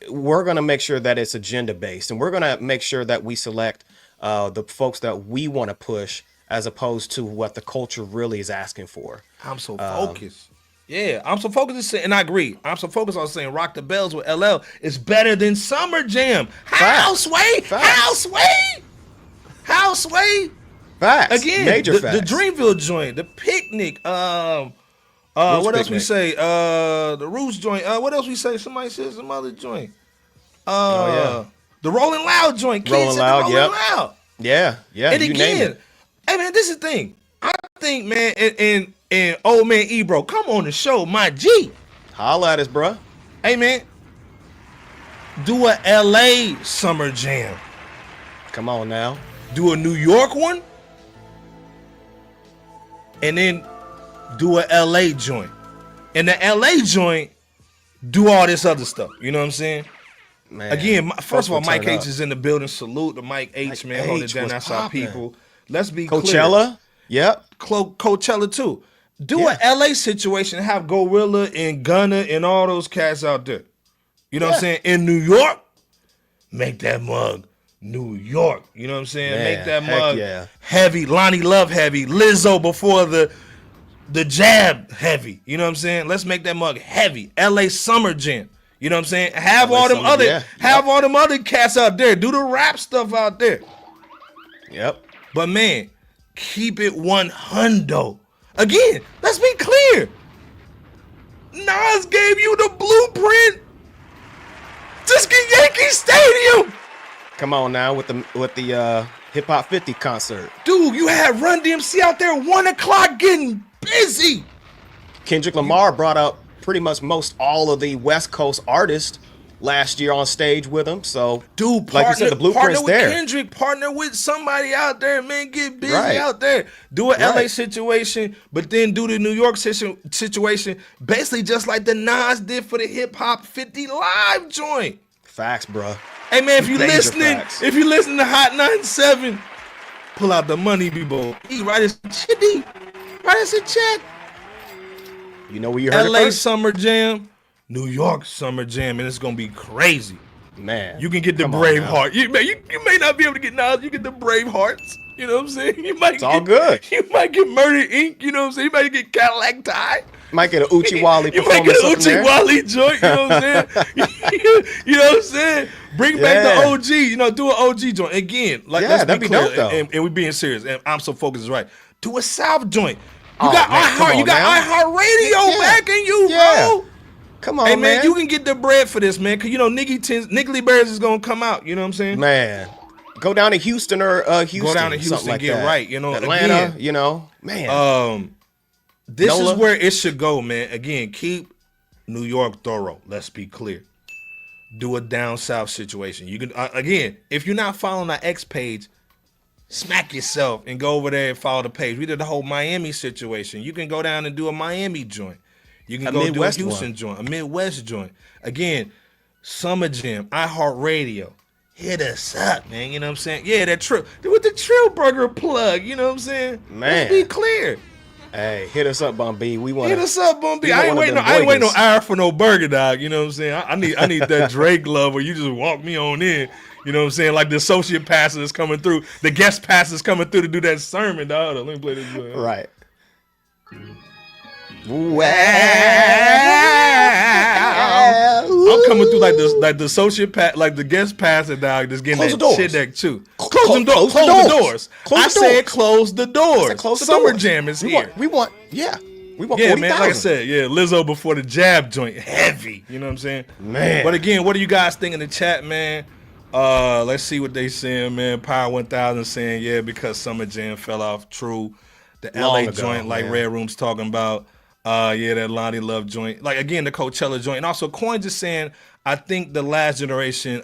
we're going to make sure that it's agenda based, and we're going to make sure that we select the folks that we want to push as opposed to what the culture really is asking for. I'm so focused. I'm so focused, and I agree. I'm so focused on saying Rock the Bells with LL is better than Summer Jam. How, Sway? How, Sway? How, Sway? Facts. Again, Major the facts. The Dreamville joint, the Picnic, what else we say? The Roots joint. What else we say? Somebody said some other joint. The Rolling Loud joint. Rolling Loud, Loud. Yeah. And again, hey man, this is the thing. I think, man, and old man Ebro, come on the show, my G. Holla at us, bruh. Hey man, do a LA Summer Jam. Come on now. Do a New York one. And then do a LA joint. And the LA joint do all this other stuff. You know what I'm saying? Man, Again, first of all, Mike H up. is in the building. Salute to Mike H, man. Hold it down. That's our people. Let's be Coachella? Yep. Coachella too. Do an LA situation, have Gorilla and Gunna and all those cats out there. You know what I'm saying? In New York, make that mug New York. You know what I'm saying? Man, make that mug yeah. heavy. Lonnie Love heavy. Lizzo before the jab heavy. You know what I'm saying? Let's make that mug heavy. LA Summer Jam. You know what I'm saying? Have LA all them Summer, other yeah. have all them other cats out there. Do the rap stuff out there. Yep. But man, keep it 100. Again, let's be clear. Nas gave you the blueprint. Just get Yankee Stadium. Come on now with the Hip Hop 50 concert. Dude, you had Run DMC out there 1 o'clock getting busy. Kendrick Lamar brought up pretty much most all of the West Coast artists last year on stage with him. So, dude, like you said, the blueprint's partner with there. Kendrick, partner with somebody out there, man. Get busy Right. out there. Do an LA Right. situation, but then do the New York situation, basically just like the Nas did for the Hip Hop 50 Live joint. Facts, bruh. Hey man, if you Major listening, facts. if you listen to Hot 97, pull out the money, people. Write us a chitty. Write us a check. You know where you heard LA it first? Summer Jam, New York Summer Jam, and it's gonna be crazy. Man. You can get the come on Brave now. Heart. You may not be able to get Nas. You get the Brave Hearts. You know what I'm saying? You might It's all good. You might get Murder Inc. You know what I'm saying? You might get Cadillac Tie. Might get an Uchi Wally You might get performance an up there. Uchi Wally joint. You know what I'm saying? You know what I'm saying? Bring back Yeah. the OG. You know, do an OG joint again. Like Yeah, let's that'd be be clear, dope, though. and we being serious. And I'm so focused is right. Do a South joint. You Oh, got man, come iHeart. on You got now. iHeartRadio Yeah. backing you, Yeah. bro. Come on, Hey man, man. you can get the bread for this, man. Cause you know Niggly Bears is gonna come out. You know what I'm saying? Man. Go down to Houston or Houston. Go down to something Houston, like get that. right. You know, Atlanta, again, you know. Man. This NOLA. is where it should go, man. Again, keep New York thorough. Let's be clear. Do a down south situation. You can again, if you're not following our X page, smack yourself and go over there and follow the page. We did the whole Miami situation. You can go down and do a Miami joint. You can A go Midwest do a Houston one. joint, a Midwest joint. Again, Summer Jam, iHeartRadio. Hit us up, man. You know what I'm saying? Yeah, that Trill. With the Trill Burger plug, you know what I'm saying? Man. Let's be clear. Hey, hit us up, Bum B. We want Hit us up, Bum B. we I want ain't one of waiting. them I ain't waiting no boys. hour for no burger, dog. You know what I'm saying? I need that Drake love where you just walk me on in. You know what I'm saying? Like the associate pastor is coming through, the guest pastor is coming through to do that sermon, dog. Hold on, let me play this. Right. I'm coming through like the associate like the guest pastor, dog. Just getting Close that the doors. shit that too. Close Close the the doors. doors. Close I the said doors. close the doors. I said close the Summer doors. Jam is here. We want, yeah. We want Yeah, 40,000. man. Like I said, yeah, Lizzo before the jab joint, heavy. You know what I'm saying, Man. But again, what do you guys think in the chat, man? Let's see what they saying, man. Power 1000 saying, yeah, because Summer Jam fell off. True. The LA Long ago, joint, like man. Red Room's talking about. Yeah, that Lonnie Love joint. Like again, the Coachella joint, and also Coin just saying, I think the last generation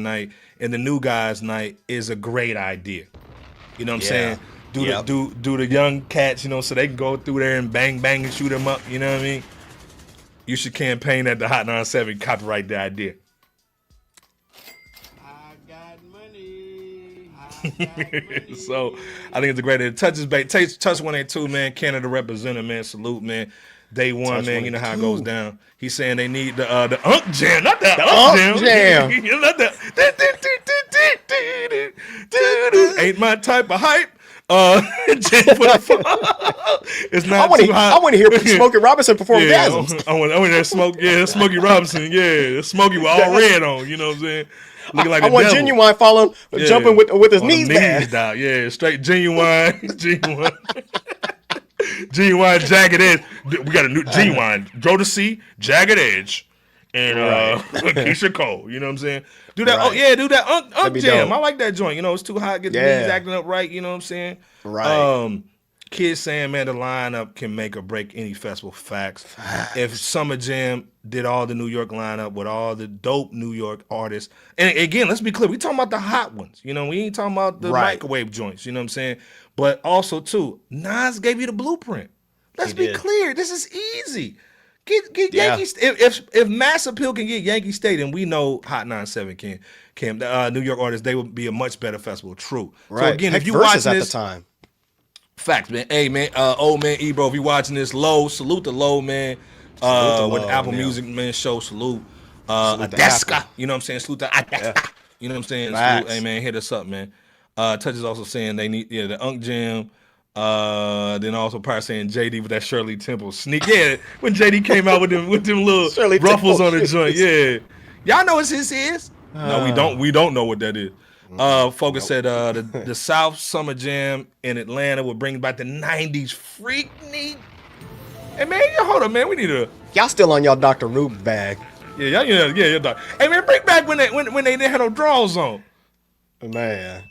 night and the new guys night is a great idea. You know what I'm saying? Do the young cats, you know, so they can go through there and bang and shoot them up. You know what I mean? You should campaign at the Hot 97, copyright the idea. I got money. So I think it's a great idea. Touch 182, man. Canada representative, man. Salute, man. Day one, Touch man. You know how it 182. goes down. He's saying they need the Unk Jam, not the The Unk Unk Jam. Jam. Not the ain't my type of hype. It's not too hot. I want to hear Smokey Robinson perform Yeah, Gasms. I want that smoke. Yeah, Smokey Robinson. Yeah, Smokey with all red on. You know what I'm saying? Looking like I a want devil. Genuine following, Yeah. jumping with his On knees the back. down. Yeah, straight Genuine, Genuine Jagged Edge. We got a new Genuine. Jodeci, Jagged Edge, and Keisha Cole. You know what I'm saying? Do that. Right. Oh yeah, do that Unk That'd be Jam. dope. I like that joint. You know, it's too hot. Get the Yeah. knees acting up right. You know what I'm saying? Right. Kids saying, man, the lineup can make or break any festival. Facts. If Summer Jam did all the New York lineup with all the dope New York artists, and again, let's be clear, we talking about the hot ones. You know, we ain't talking about the Right. microwave joints. You know what I'm saying? But also too, Nas gave you the blueprint. Let's be clear. This is easy. Get Yankees. If Mass Appeal can get Yankee Stadium, we know Hot 97 can. New York artists, they would be a much better festival. True. Right. So again, Heck, if you Versus watching at this, the time. facts, man. Hey, man, old man Ebro, if you watching this, Low, salute to Low, man. With Apple Music, man, show salute. Adeska, you know what I'm saying? Salute to Adeska. You know what I'm saying? Salute, hey, man, hit us up, man. Touch is also saying they need the Unk Jam. Then also probably saying JD with that Shirley Temple sneak. Yeah, when JD came out with them little Shirley ruffles Temple on the joint. Yeah, y'all know what this is? No, we don't. We don't know what that is. Focus said the South Summer Jam in Atlanta will bring back the '90s freaknik. Hey man, hold on, man. We need to. Y'all still on y'all Dr. Rube bag? Yeah, doc. Hey man, bring back when they didn't have no draws on. Man.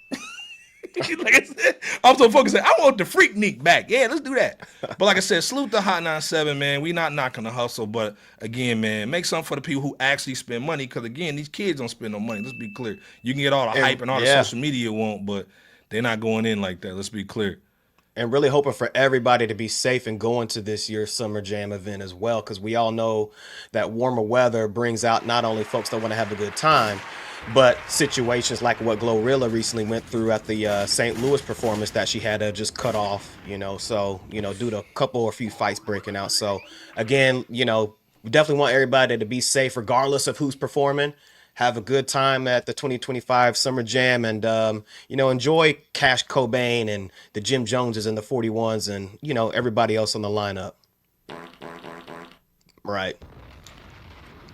Like I said, I'm so focused. I want the freaknik back. Yeah, let's do that. But like I said, salute the Hot 97, man. We not knocking the hustle, but again, man, make something for the people who actually spend money. Because again, these kids don't spend no money. Let's be clear. You can get all the hype and all the social media you want, but they're not going in like that. Let's be clear. And really hoping for everybody to be safe and going to this year's Summer Jam event as well, because we all know that warmer weather brings out not only folks that want to have a good time, but situations like what Glorilla recently went through at the St. Louis performance that she had to just cut off, so, due to a couple or few fights breaking out. So, again, we definitely want everybody to be safe regardless of who's performing. Have a good time at the 2025 Summer Jam and, enjoy Cash Cobain and the Jim Joneses and the 41s and, everybody else on the lineup. Right,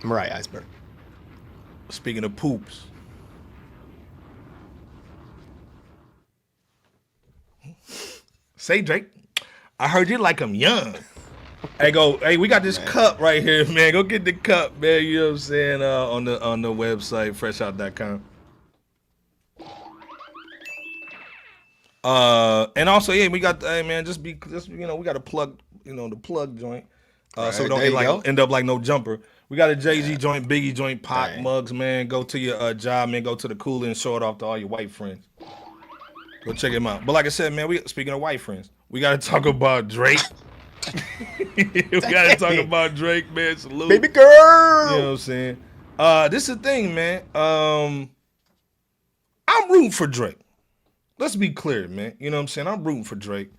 Iceberg. Speaking of poops. Say, Drake, I heard you like I'm young. Hey, we got this cup right here, man. Go get the cup, man. You know what I'm saying? On the website, FRSHOUT.com. And also, we got, man, we got to plug, the plug joint. So we don't end up like no jumper. We got a Jay-Z joint, Biggie joint, Pac mugs, man. Go to your job, man. Go to the cooler and show it off to all your white friends. Go check him out. But like I said, man, speaking of white friends, we got to talk about Drake. We got to talk about Drake, man. Salute. Baby girl. You know what I'm saying? This is the thing, man. I'm rooting for Drake. Let's be clear, man. You know what I'm saying? I'm rooting for Drake.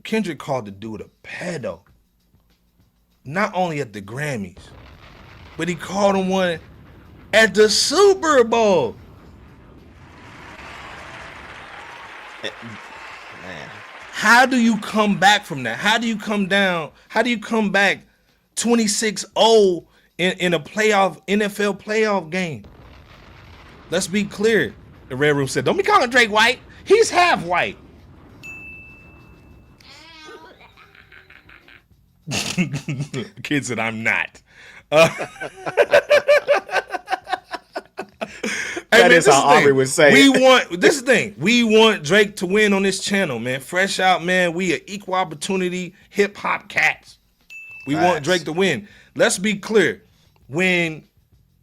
Kendrick called the dude a pedo. Not only at the Grammys, but he called him one at the Super Bowl. Man. How do you come back from that? How do you come down? How do you come back 26-0 in a NFL playoff game? Let's be clear. The Red Room said, don't be calling Drake white. He's half white. Kid said, I'm not. That is how Aubrey would say it. We want Drake to win on this channel, man. Fresh Out, man. We are equal opportunity hip hop cats. We want Drake to win. Let's be clear. When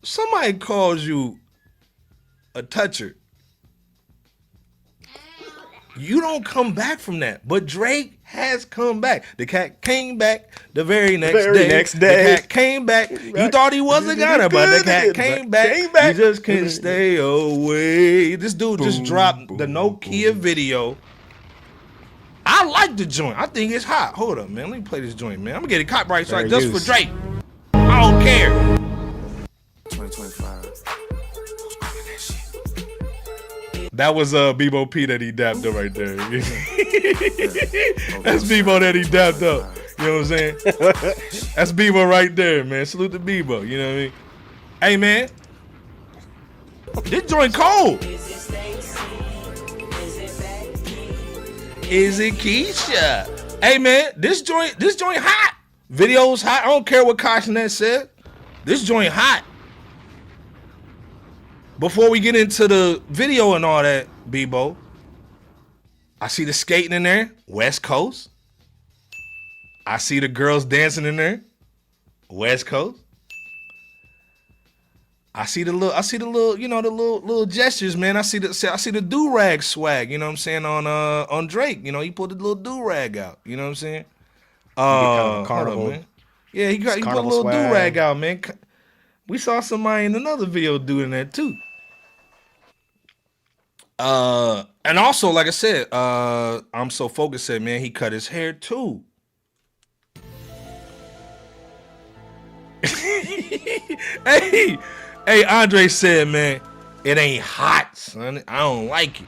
somebody calls you a toucher, you don't come back from that. But Drake has come back. The cat came back the very next day. The cat came back. You thought he wasn't gonna, but the cat came back. You just can't stay away. This dude just dropped the Nokia video. I like the joint. I think it's hot. Hold up, man. Let me play this joint, man. I'm gonna get a copyright strike just for Drake. I don't care. 2025. That was Bebo P that he dapped up right there. That's Bebo that he dapped up. You know what I'm saying? That's Bebo right there, man. Salute to Bebo. You know what I mean? Hey, man. This joint cold. Is it Keisha? Hey, man. This joint hot. Video's hot. I don't care what Kashnet said. This joint hot. Before we get into the video and all that, Bebo, I see the skating in there, West Coast. I see the girls dancing in there, West Coast. I see the little, you know, the little gestures, man. I see the do-rag swag, you know what I'm saying, on Drake. You know, he put the little do-rag out, you know what I'm saying? You get kind of a Hold carnival. on, man. Yeah, he put a carnival little do-rag swag. out, man. We saw somebody in another video doing that too. And also, like I said, I'm so focused that, man, he cut his hair too. hey, Andre said, man, it ain't hot, son. I don't like it.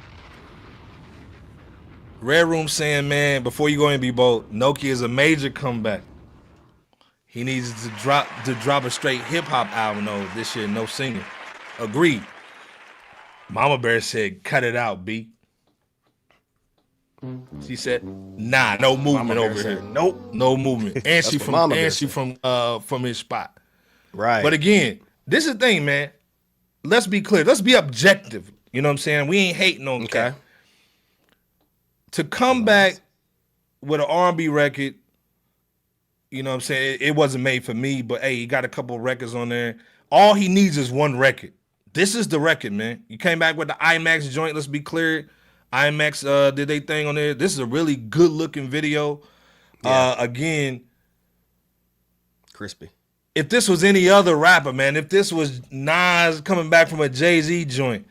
Red Room saying, man, before you go in, be bold, Nokia is a major comeback. He needs to drop a straight hip hop album though this year, no singing. Agreed. Mama Bear said, cut it out, B. She said, nah, no movement over here. Nope. No movement. And she from his spot. Right. But again, this is the thing, man. Let's be clear. Let's be objective. You know what I'm saying? We ain't hating on Cat. To come back with an R&B record, you know what I'm saying? It wasn't made for me, but hey, he got a couple records on there. All he needs is one record. This is the record, man. You came back with the IMAX joint. Let's be clear. IMAX did they thing on there. This is a really good looking video. Yeah. Again, crispy. If this was any other rapper, man, if this was Nas coming back from a Jay-Z joint,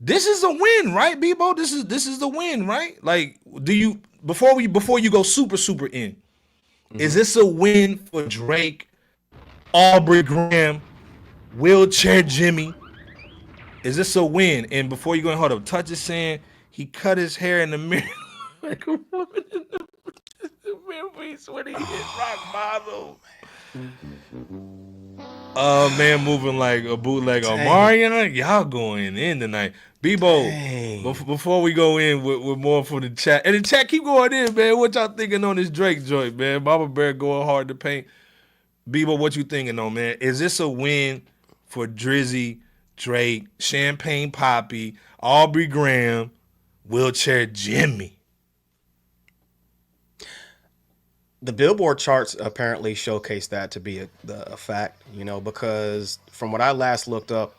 this is a win, right, Bebo? This is the win, right? Like, do you before you go super in, is this a win for Drake, Aubrey Graham, Wheelchair Jimmy? Is this a win? And before you go, hold up, Touch is saying he cut his hair in the mirror like a woman in the movies when he hit rock bottom. Man, moving like a bootleg Omarion. Y'all going in tonight. Bebo, before we go in with more for the chat. And the chat, keep going in, man. What y'all thinking on this Drake joint, man? Mama Bear going hard to paint. Bebo, what you thinking on, man? Is this a win for Drizzy, Drake, Champagne Poppy, Aubrey Graham, Wheelchair Jimmy? The Billboard charts apparently showcase that to be a fact, you know, because from what I last looked up,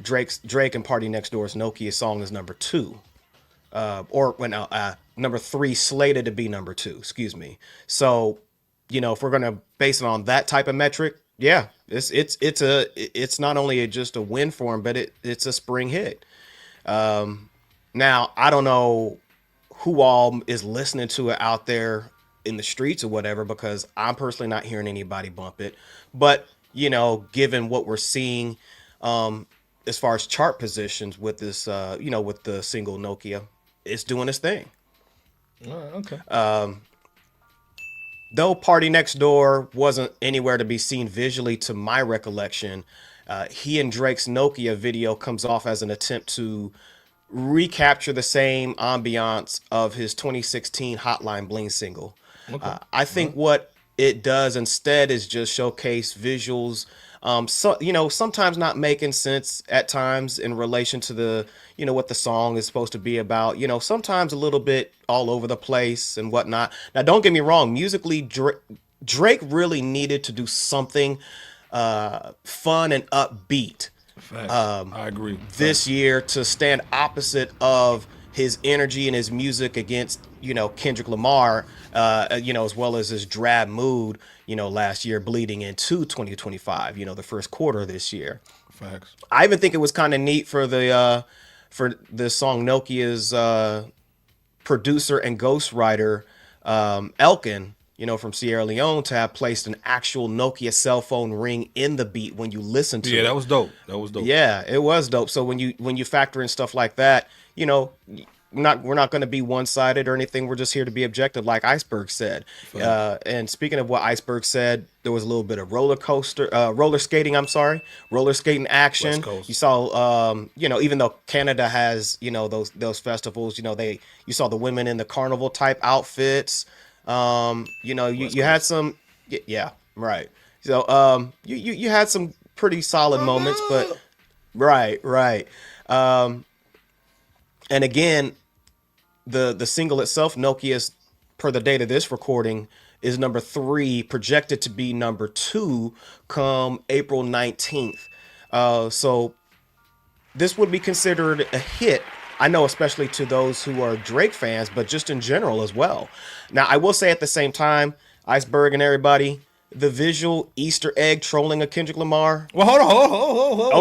Drake and Party Next Door's Nokia song is number 2, number 3 slated to be number 2. Excuse me. So, you know, if we're gonna base it on that type of metric, yeah, it's not only just a win for him, but it's a spring hit. Now I don't know who all is listening to it out there in the streets or whatever, because I'm personally not hearing anybody bump it. But, you know, given what we're seeing as far as chart positions with this, you know, with the single Nokia, it's doing its thing. Okay. Though Party Next Door wasn't anywhere to be seen visually to my recollection, he and Drake's Nokia video comes off as an attempt to recapture the same ambiance of his 2016 Hotline Bling single. Okay. I think what it does instead is just showcase visuals, so, you know, sometimes not making sense at times in relation to the, you know, what the song is supposed to be about, you know, sometimes a little bit all over the place and whatnot. Now, don't get me wrong, musically, Drake really needed to do something fun and upbeat. I agree. This year to stand opposite of his energy and his music against, you know, Kendrick Lamar, you know, as well as his drab mood, you know, last year bleeding into 2025, you know, the first quarter of this year. Facts. I even think it was kind of neat for the song Nokia's producer and ghostwriter Elkin, you know, from Sierra Leone, to have placed an actual Nokia cell phone ring in the beat when you listen to it. Yeah, that was dope. Yeah, it was dope. So when you factor in stuff like that, you know, we're not going to be one-sided or anything. We're just here to be objective, like Iceberg said. And speaking of what Iceberg said, there was a little bit of roller skating action. You saw, you know, even though Canada has, you know, those festivals, you know, you saw the women in the carnival type outfits. You know, you had some, yeah, right. So, you had some pretty solid moments, but right. And again, the single itself, Nokia's, per the date of this recording, is number 3, projected to be number 2 come April 19th. So this would be considered a hit. I know, especially to those who are Drake fans, but just in general as well. Now, I will say at the same time, Iceberg and everybody, the visual Easter egg trolling of Kendrick Lamar. Well, hold on.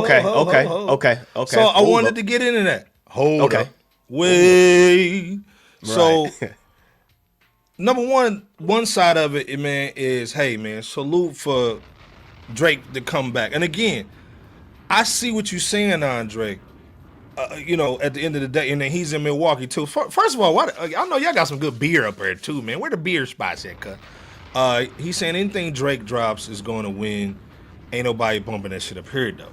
Okay. So I wanted to get into that. Hold up. Wait. So, number one side of it, man, is, hey, man, salute for Drake to come back. And again, I see what you're saying on Drake. You know, at the end of the day, and then he's in Milwaukee too. First of all, I know y'all got some good beer up there too, man. Where the beer spots at, cuz? He's saying anything Drake drops is going to win. Ain't nobody bumping that shit up here, though.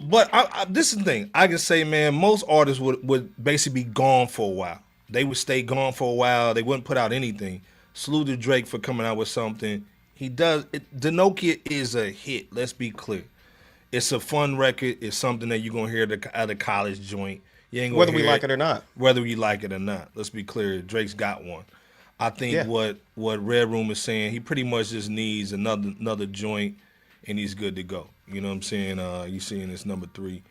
But this is the thing. I can say, man, most artists would basically be gone for a while. They would stay gone for a while. They wouldn't put out anything. Salute to Drake for coming out with something. He does. The Nokia is a hit. Let's be clear. It's a fun record. It's something that you're going to hear at a college joint. You ain't gonna whether we like it or not. Whether we like it or not. Let's be clear. Drake's got one. I think what Red Room is saying, he pretty much just needs another joint, and he's good to go. You know what I'm saying? You seeing this number 3.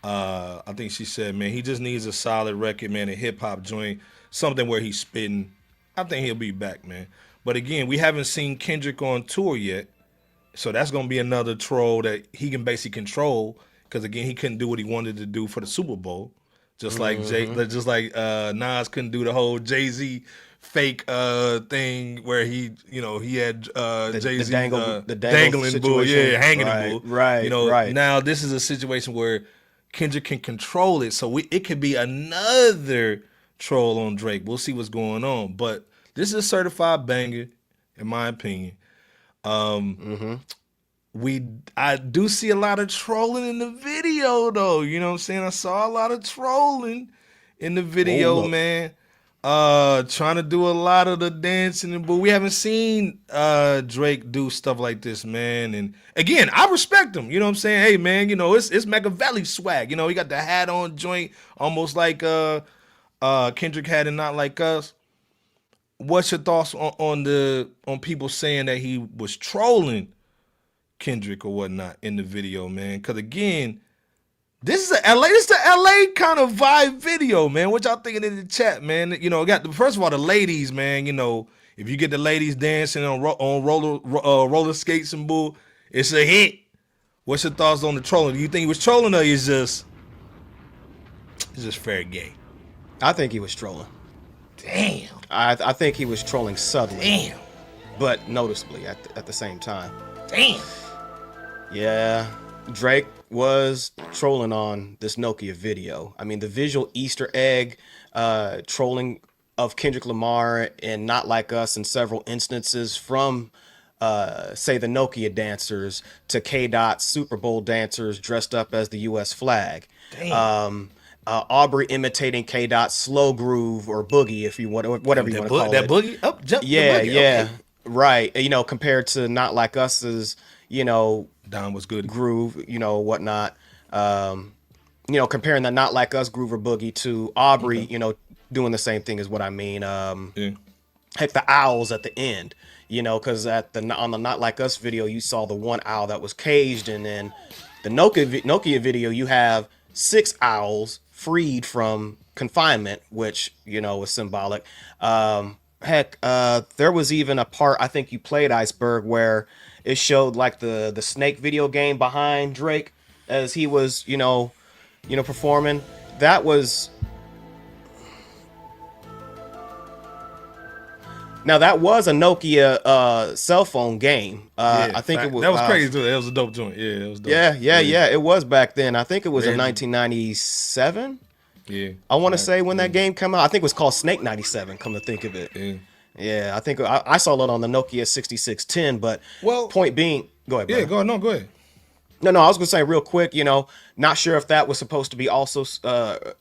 I think she said, man, he just needs a solid record, man, a hip-hop joint, something where he's spitting. I think he'll be back, man. But again, we haven't seen Kendrick on tour yet. So that's going to be another troll that he can basically control because, again, he couldn't do what he wanted to do for the Super Bowl. Just like Nas couldn't do the whole Jay-Z fake thing where he had Jay-Z the dangling bull, hanging the bull. Right. Now this is a situation where Kendrick can control it. So it could be another troll on Drake. We'll see what's going on. But this is a certified banger, in my opinion. I do see a lot of trolling in the video, though. You know what I'm saying? I saw a lot of trolling in the video, man. Trying to do a lot of the dancing, but we haven't seen Drake do stuff like this, man. And again, I respect him. You know what I'm saying? Hey, man, you know, it's Machiavelli swag. You know, he got the hat on joint, almost like Kendrick had in Not Like Us. What's your thoughts on people saying that he was trolling Kendrick or whatnot in the video, man? Because again, this is the LA kind of vibe video, man. What y'all thinking in the chat, man? You know, first of all, the ladies, man. You know, if you get the ladies dancing on roller skates and bull, it's a hit. What's your thoughts on the trolling? Do you think he was trolling or is just fair game? I think he was trolling. Damn. I think he was trolling subtly. Damn. But noticeably at the same time. Damn. Yeah. Drake was trolling on this Nokia video. I mean, the visual Easter egg trolling of Kendrick Lamar and Not Like Us in several instances from, say, the Nokia dancers to K-Dot's Super Bowl dancers dressed up as the U.S. flag. Damn. Aubrey imitating K-Dot's slow groove or boogie, if you want, whatever you want to call it. That boogie? Up, jump, yeah, boogie. yeah. Okay. Right. You know, compared to Not Like Us's, you know, Don was good groove, you know, whatnot. You know, comparing the Not Like Us groove or boogie to Aubrey, you know, doing the same thing is what I mean. Heck, the owls at the end, you know, because on the Not Like Us video, you saw the one owl that was caged, and then the Nokia video, you have 6 owls freed from confinement, which, you know, was symbolic. Heck, there was even a part, I think you played, Iceberg, where it showed like the Snake video game behind Drake as he was, you know, performing. That was a Nokia cell phone game. I think it was. That was crazy too. That was a dope joint. Yeah, it was dope. Yeah. It was back then. I think it was in 1997. Yeah. I want to say when that game came out. I think it was called Snake 97. Come to think of it. Yeah. I think I saw it on the Nokia 6610. But point being, go ahead. Yeah, brother. go ahead. No, I was gonna say real quick. You know, not sure if that was supposed to be also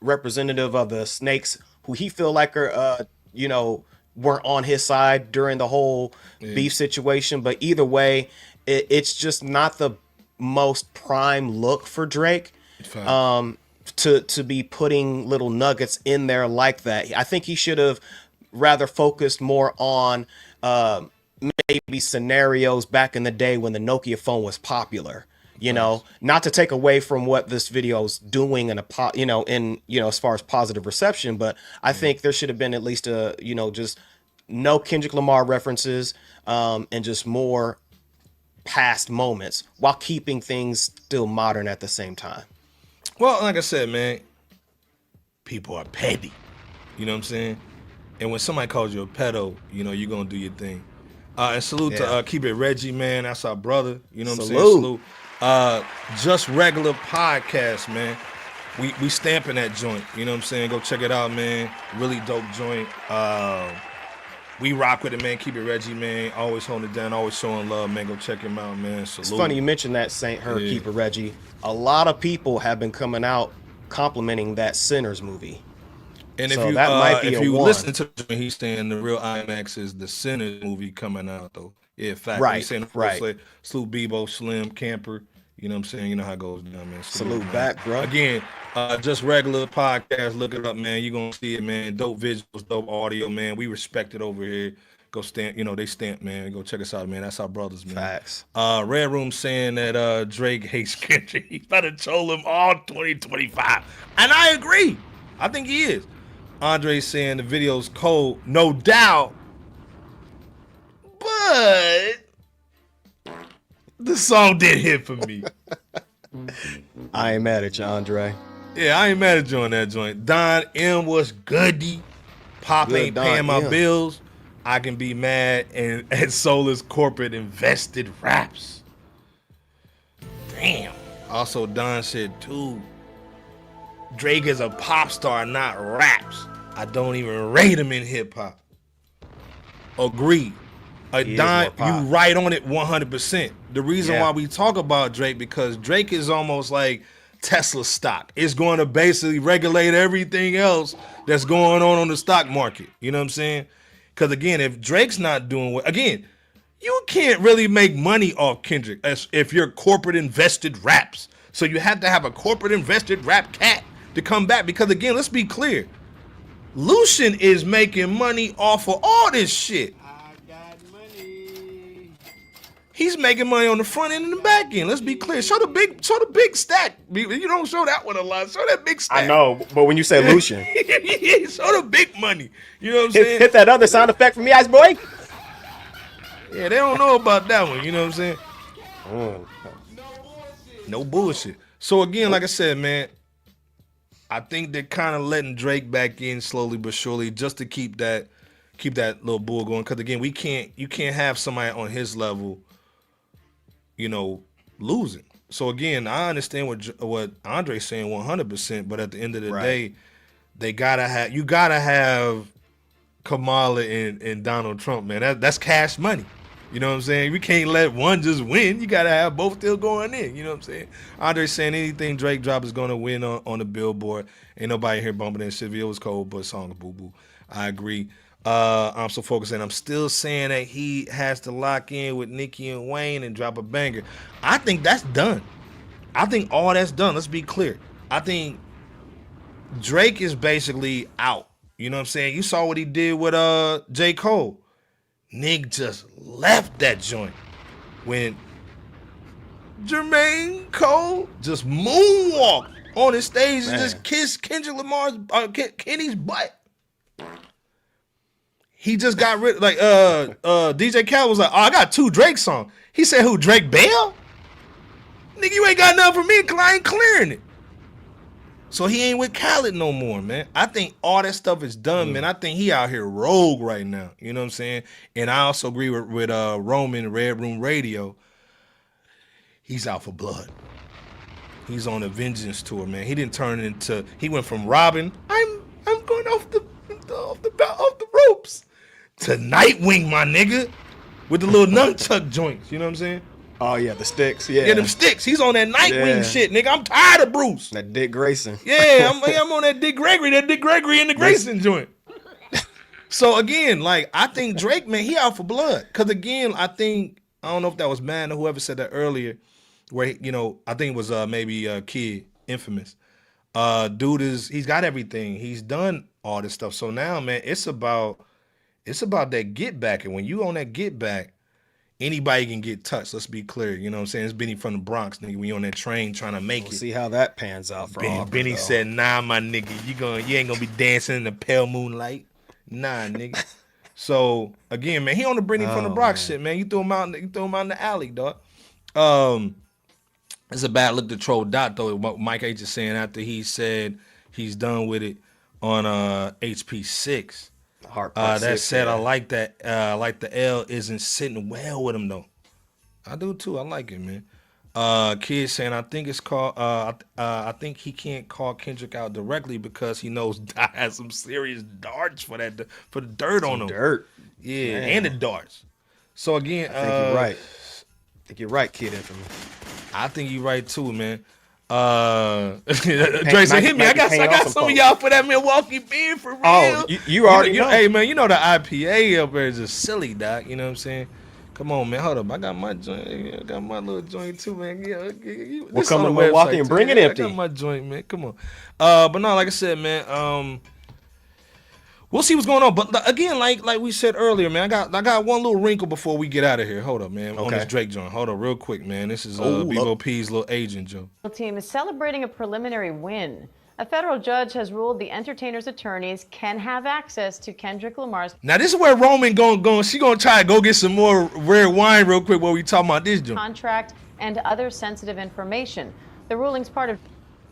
representative of the Snakes who he feel like are, you know, weren't on his side during the whole beef situation. But either way, it's just not the most prime look for Drake. To be putting little nuggets in there like that. I think he should have rather focused more on maybe scenarios back in the day when the Nokia phone was popular. You know, not to take away from what this video's doing in as far as positive reception, but I think there should have been at least just no Kendrick Lamar references, and just more past moments while keeping things still modern at the same time. Well, like I said, man, people are petty. You know what I'm saying? And when somebody calls you a pedo, you know, you're going to do your thing. And salute to Keep It Reggie, man. That's our brother. You know what I'm saying? Salute. Just Regular Podcast, man. We stamping that joint. You know what I'm saying? Go check it out, man. Really dope joint. We rock with it, man. Keep It Reggie, man. Always holding it down, always showing love, man. Go check him out, man. Salute. It's funny you mentioned that, Saint Her, Keep It Reggie. A lot of people have been coming out complimenting that Sinners movie. And so if you listen to him, he's saying the real IMAX is the Sinners movie coming out, though. Yeah, in fact. Right, he's saying salute Bebo, Slim, Camper. You know what I'm saying? You know how it goes down, man. Salute man. back, bro. Again, Just Regular Podcast. Look it up, man. You're going to see it, man. Dope visuals, dope audio, man. We respect it over here. Go stamp, they stamp, man. Go check us out, man. That's our brothers, man. Facts. Red Room saying that Drake hates Kendrick. He better troll him all 2025. And I agree. I think he is. Andre saying the video's cold, no doubt. But the song did hit for me. I ain't mad at you, Andre. Yeah, I ain't mad at you on that joint. Don M was goody. Pop ain't paying my bills. I can be mad at Soulless corporate invested raps. Damn. Also, Don said, too, Drake is a pop star, not raps. I don't even rate him in hip hop. Agreed. Don, you right on it 100%. The reason why we talk about Drake, because Drake is almost like Tesla stock. It's going to basically regulate everything else that's going on the stock market. You know what I'm saying? Because, again, if Drake's not doing well, again, you can't really make money off Kendrick if you're corporate invested raps. So you have to have a corporate invested rap cat to come back. Because, again, let's be clear. Lucian is making money off of all this shit. I got money. He's making money on the front end and the back end. Let's be clear. Show the big stack. You don't show that one a lot. Show that big stack. I know, but when you say Lucian, show the big money. You know what I'm saying? Hit that other sound effect for me, Ice Boy. Yeah, they don't know about that one. You know what I'm saying? No bullshit. So again, like I said, man, I think they're kind of letting Drake back in slowly but surely, just to keep that little bull going. Because again, you can't have somebody on his level, losing. So again, I understand what Andre's saying 100%, but at the end of the day, you gotta have Kamala and Donald Trump, man. That's cash money. You know what I'm saying? We can't let one just win. You gotta have both still going in. You know what I'm saying? Andre's saying anything Drake drop is gonna win on the Billboard. Ain't nobody here bumping that shit. It was cold, but song boo boo. I agree. I'm so focused, and I'm still saying that he has to lock in with Nicki and Wayne and drop a banger. I think that's done. I think all that's done. Let's be clear. I think Drake is basically out. You know what I'm saying? You saw what he did with J. Cole. Nick just left that joint when Jermaine Cole just moonwalked on his stage and just kissed Kendrick Lamar's Kenny's butt. He just got rid DJ Khaled was like, I got 2 Drake songs. He said, who, Drake Bell? Nigga, you ain't got nothing for me because I ain't clearing it. So he ain't with Khaled no more, man. I think all that stuff is done, man. I think he out here rogue right now. You know what I'm saying? And I also agree with Roman, Red Room Radio. He's out for blood. He's on a vengeance tour, man. He didn't turn into. He went from robbing. I'm going off the ropes to Nightwing, my nigga, with the little nunchuck joints. You know what I'm saying? Oh yeah, the sticks. Yeah, them sticks. He's on that Nightwing shit, nigga. I'm tired of Bruce. That Dick Grayson. Yeah, I'm on that Dick Gregory and the Grayson joint. So again, like, I think Drake, man, he out for blood. Cause again, I don't know if that was Man or whoever said that earlier, where I think it was maybe Kid Infamous. Dude he's got everything. He's done all this stuff. So now, man, it's about It's about that get back. And when you on that get back, anybody can get touched. Let's be clear. You know what I'm saying? It's Benny from the Bronx, nigga. We on that train trying to make We'll it. see how that pans out for Aubrey, Benny though. said, nah, my nigga, you ain't gonna be dancing in the pale moonlight. Nah, nigga. So again, man, he on the Benny from the Bronx shit, man. You throw him out in the alley, dog. It's a bad look to troll Dot though. What Mike H is saying after he said he's done with it on HP6. That said, I like that. Like the L isn't sitting well with him though. I do too. I like it, man. Kid saying I think it's called. I think he can't call Kendrick out directly because he knows Dot has some serious darts for the dirt on him. Yeah, Man. and the darts. So again, I think you're right. I think you're right, Kid Infamy. I think you're right too, man. Dre said, hit me. I got some of y'all for that Milwaukee beer for real. Oh, you already know. Hey, man, you know the IPA up there is just silly, Doc. You know what I'm saying? Come on, man. Hold up. I got my joint. I got my little joint too, man. We'll come to Milwaukee and bring it empty. I got my joint, man. Come on. But no, like I said, man. We'll see what's going on. But again, like we said earlier, man, I got one little wrinkle before we get out of here. Hold up, man. On this Drake joint. Hold up real quick, man. This is Bevo P's little agent, Joe. The team is celebrating a preliminary win. A federal judge has ruled the entertainer's attorneys can have access to Kendrick Lamar's. Now this is where Roman she gonna try to go get some more red wine real quick while we talking about this joint. Contract and other sensitive information. The ruling's part of.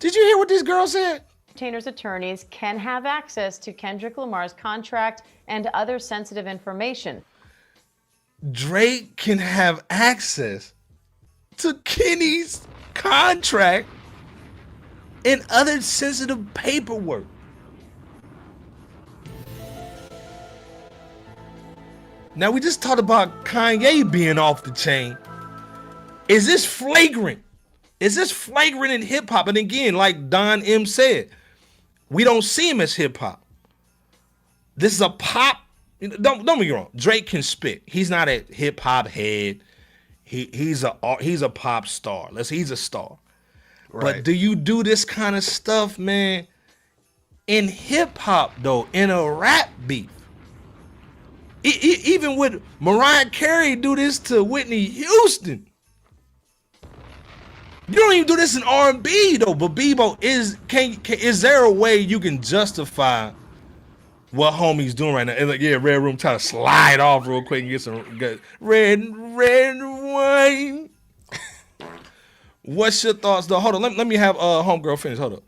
Did you hear what this girl said? Entertainers' attorneys can have access to Kendrick Lamar's contract and other sensitive information. Drake can have access to Kenny's contract and other sensitive paperwork. Now we just talked about Kanye being off the chain. Is this flagrant? Is this flagrant in hip hop? And again, like Don M said, we don't see him as hip hop. This is a pop. Don't get me wrong. Drake can spit. He's not a hip hop head. He's a pop star. He's a star. Right. But do you do this kind of stuff, man, in hip hop though? In a rap beef? Even with Mariah Carey do this to Whitney Houston. You don't even do this in R&B though. But Bebo, is there a way you can justify what homie's doing right now? And like, yeah, Red Room trying to slide off real quick and get some red wine. What's your thoughts though? Hold on, let me have homegirl finish. Hold up.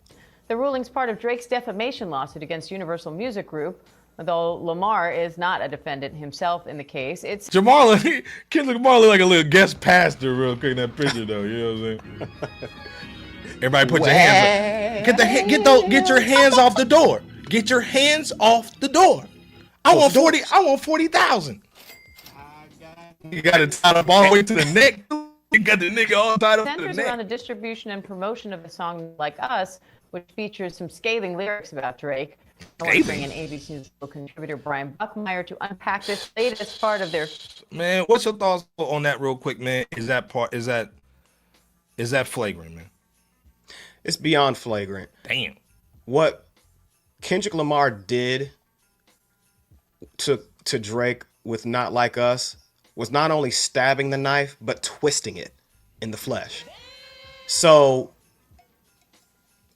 The ruling's part of Drake's defamation lawsuit against Universal Music Group. Though Lamar is not a defendant himself in the case, it's Kendrick Lamar look like a little guest pastor real quick in that picture though. You know what I'm saying? Everybody put your hands up. Get your hands off the door. Get your hands off the door. I want 40,000. You got it tied up all the way to the neck. You got the nigga all tied up to the centers neck. around the distribution and promotion of a song like Us, which features some scathing lyrics about Drake. I want to bring in ABC News contributor Brian Buckmeyer to unpack this latest part of their. Man, what's your thoughts on that real quick, man? Is that flagrant, man? It's beyond flagrant. Damn. What Kendrick Lamar did to Drake with Not Like Us was not only stabbing the knife, but twisting it in the flesh. So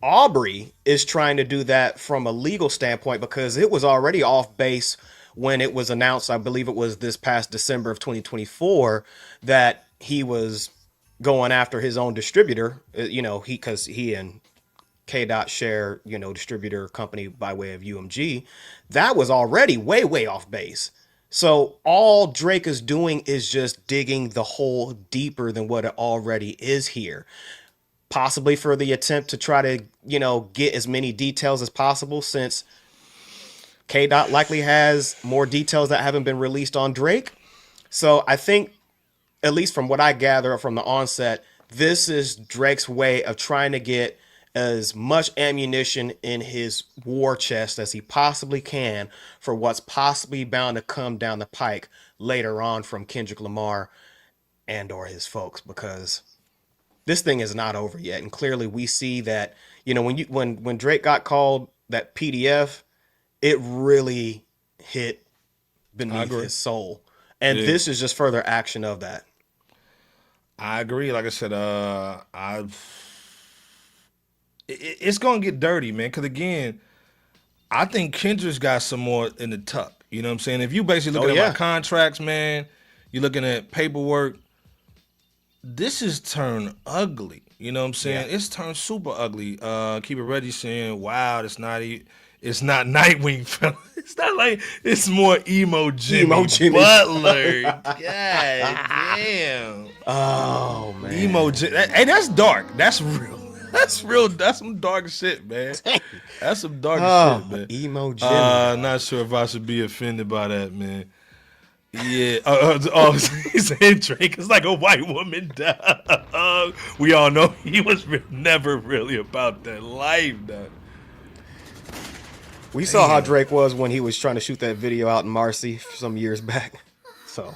Aubrey is trying to do that from a legal standpoint because it was already off base when it was announced, I believe it was this past December of 2024, that he was going after his own distributor, because he and K-Dot share, distributor company by way of UMG. That was already way, way off base. So all Drake is doing is just digging the hole deeper than what it already is here. Possibly for the attempt to try to, get as many details as possible, since K-Dot likely has more details that haven't been released on Drake. So I think, at least from what I gather from the onset, this is Drake's way of trying to get as much ammunition in his war chest as he possibly can for what's possibly bound to come down the pike later on from Kendrick Lamar and or his folks, because this thing is not over yet. And clearly we see that, when Drake got called that PDF, it really hit beneath his soul. And this is just further action of that. I agree. Like I said, it's gonna get dirty, man. Because again, I think Kendrick's got some more in the tuck. You know what I'm saying? If you basically looking at my contracts, man, you're looking at paperwork. This is turned ugly. You know what I'm saying? It's turned super ugly. Keep it Reggie saying, "Wow, it's not Nightwing, fella. It's not like it's more emo Jimmy Butler." God damn. Oh man. Emo Jimmy. Hey, that's dark. That's real. That's real. That's some dark shit, man. That's some dark shit, man. Emo Jimmy. Not sure if I should be offended by that, man. Yeah. He said Drake is like a white woman dog. We all know he was never really about that life, dog. We saw how Drake was when he was trying to shoot that video out in Marcy some years back. So,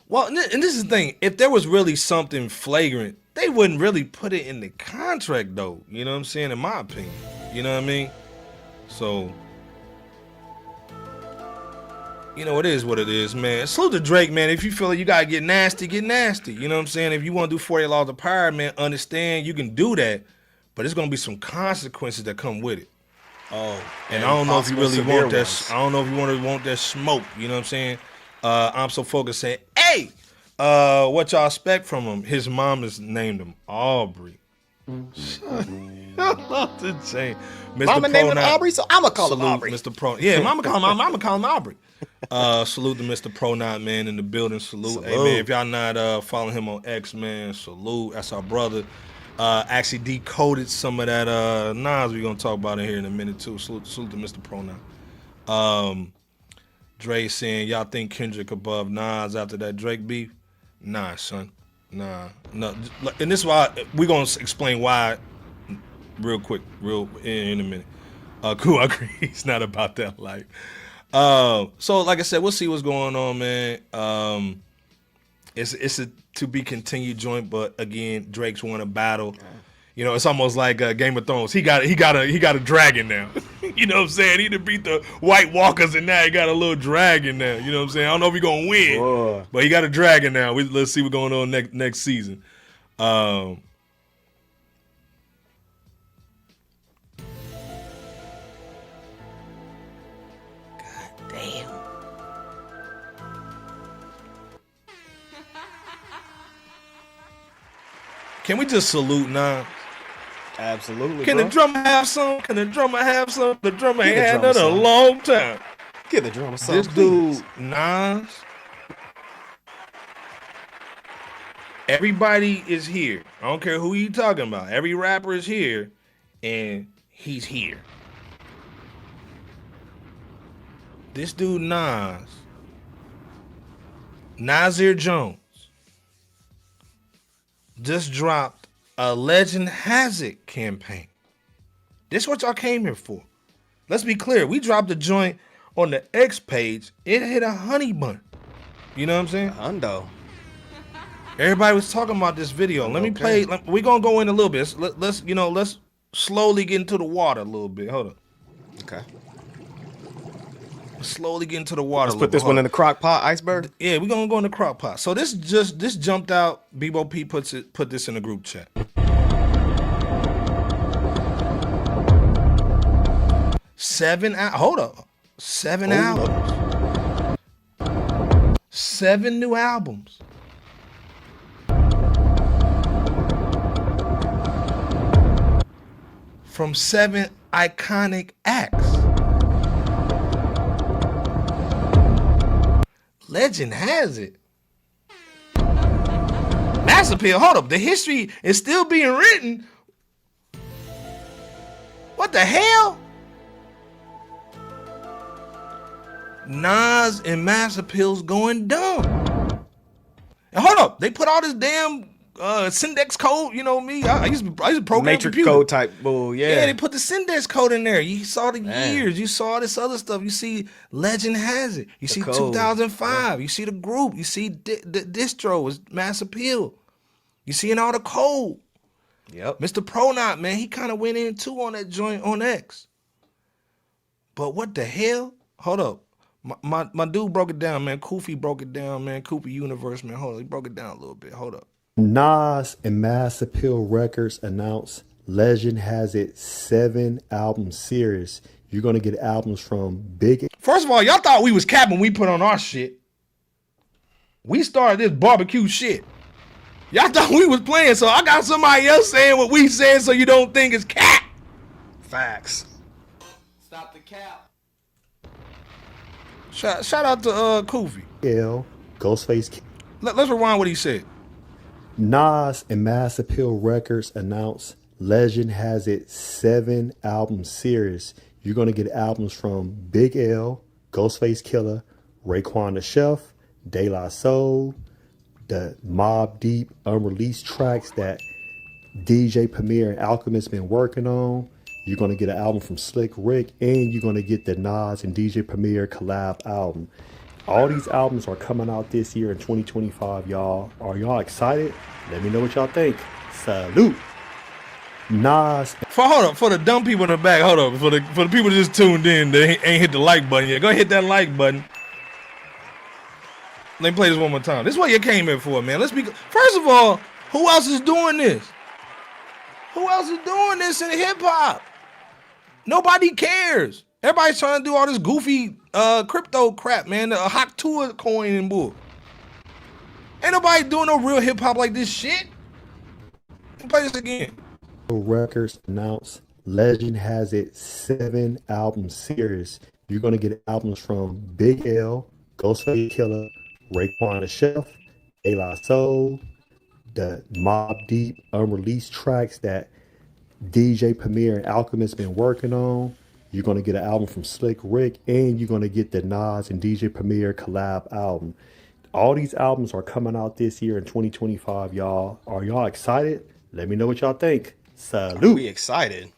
well, and this is the thing. If there was really something flagrant, they wouldn't really put it in the contract, though. You know what I'm saying? In my opinion. You know what I mean? So, you know, it is what it is, man. Salute to Drake, man. If you feel like you got to get nasty, get nasty. You know what I'm saying? If you want to do 48 Laws of Power, man, understand you can do that. But there's going to be some consequences that come with it. Oh, and I don't know if you really want that. I don't know if you want that smoke. You know what I'm saying? I'm so focused saying, hey, what y'all expect from him? His mom has named him Aubrey. I love the chain. Mama named him Aubrey, so I'ma call him Aubrey. Mr. Pro. Yeah, Mama call him Aubrey. Salute to Mr. Pronot, man, in the building. Salute. Hey, man, if y'all not following him on X, man, salute. That's our brother. Actually decoded some of that Nas we're gonna talk about in here in a minute too. Salute to Mr. Pronot. Dre saying y'all think Kendrick above Nas after that Drake beef? Nah, son. Nah. No. And this is why we're gonna explain why real quick, in a minute. Cool, I agree. It's not about that life. So like I said, we'll see what's going on, man. It's a to be continued joint, but again, Drake's won a battle. You know, it's almost like Game of Thrones. He got a dragon now. You know what I'm saying? He done beat the White Walkers, and now he got a little dragon now. You know what I'm saying? I don't know if he's gonna win, but he got a dragon now. Let's see what's going on next season. God damn. Can we just salute Nas? Absolutely. Can the drummer have some? The drummer ain't had that in a long time. Get the drummer some. This dude, Nas. Everybody is here. I don't care who you talking about. Every rapper is here, and he's here. This dude, Nasir Jones, just dropped a Legend Has It campaign. This is what y'all came here for. Let's be clear. We dropped a joint on the X page. It hit a honey bun. You know what I'm saying? Hundo. Everybody was talking about this video. Let me play. We're gonna go in a little bit. Let's slowly get into the water a little bit. Hold on. Okay. Slowly get into the water. Let's put this one in the crock pot, iceberg. Yeah, we're gonna go in the crock pot. So this jumped out. Bebo P put this in the group chat. Hold up. 7 albums. 7 new albums. From 7 iconic acts. Legend Has It. Mass Appeal. Hold up. The history is still being written. What the hell? Nas and Mass Appeal's going dumb. And hold up. They put all this damn Syndex code, you know me. I used to program Matrix computer. code type bull, Yeah, they put the Syndex code in there. You saw the years. You saw this other stuff. You see Legend Has It. You see code. 2005. You see the group. You see the distro is Mass Appeal. You seeing all the code. Yep. Mr. Pronot, man, he kind of went in too on that joint on X. But what the hell? Hold up. My dude broke it down, man. Koofy broke it down, man. Koofy Universe, man. Hold on, he broke it down a little bit. Hold up. Nas and Mass Appeal Records announced Legend has its 7-album series. You're gonna get albums from Big. First of all, y'all thought we was capping. We put on our shit. We started this barbecue shit. Y'all thought we was playing, so I got somebody else saying what we said, so you don't think it's cap. Facts. Stop the cap. Shout out to Koofy. Ghostface. Let's rewind what he said. Nas and Mass Appeal Records announced Legend has its 7-album series. You're going to get albums from Big L, Ghostface Killer, Raekwon the Chef, De La Soul, the Mobb Deep unreleased tracks that DJ Premier and Alchemist been working on. You're going to get an album from Slick Rick, and you're going to get the Nas and DJ Premier collab album. All these albums are coming out this year in 2025, y'all. Are y'all excited? Let me know what y'all think. Salute. Nas. Hold up, for the dumb people in the back, hold up. For the people that just tuned in, they ain't hit the like button yet. Go hit that like button. Let me play this one more time. This is what you came here for, man. First of all, who else is doing this? Who else is doing this in hip hop? Nobody cares. Everybody's trying to do all this goofy crypto crap, man. A hot tour coin and bull. Ain't nobody doing no real hip hop like this shit. Play this again. Records announced Legend has its 7-album series. You're gonna get albums from Big L, Ghostface Killer, Raekwon the Chef, De La Soul, the Mobb Deep unreleased tracks that DJ Premier and Alchemist been working on. You're going to get an album from Slick Rick, and you're going to get the Nas and DJ Premier collab album. All these albums are coming out this year in 2025, y'all. Are y'all excited? Let me know what y'all think. Salute. We excited.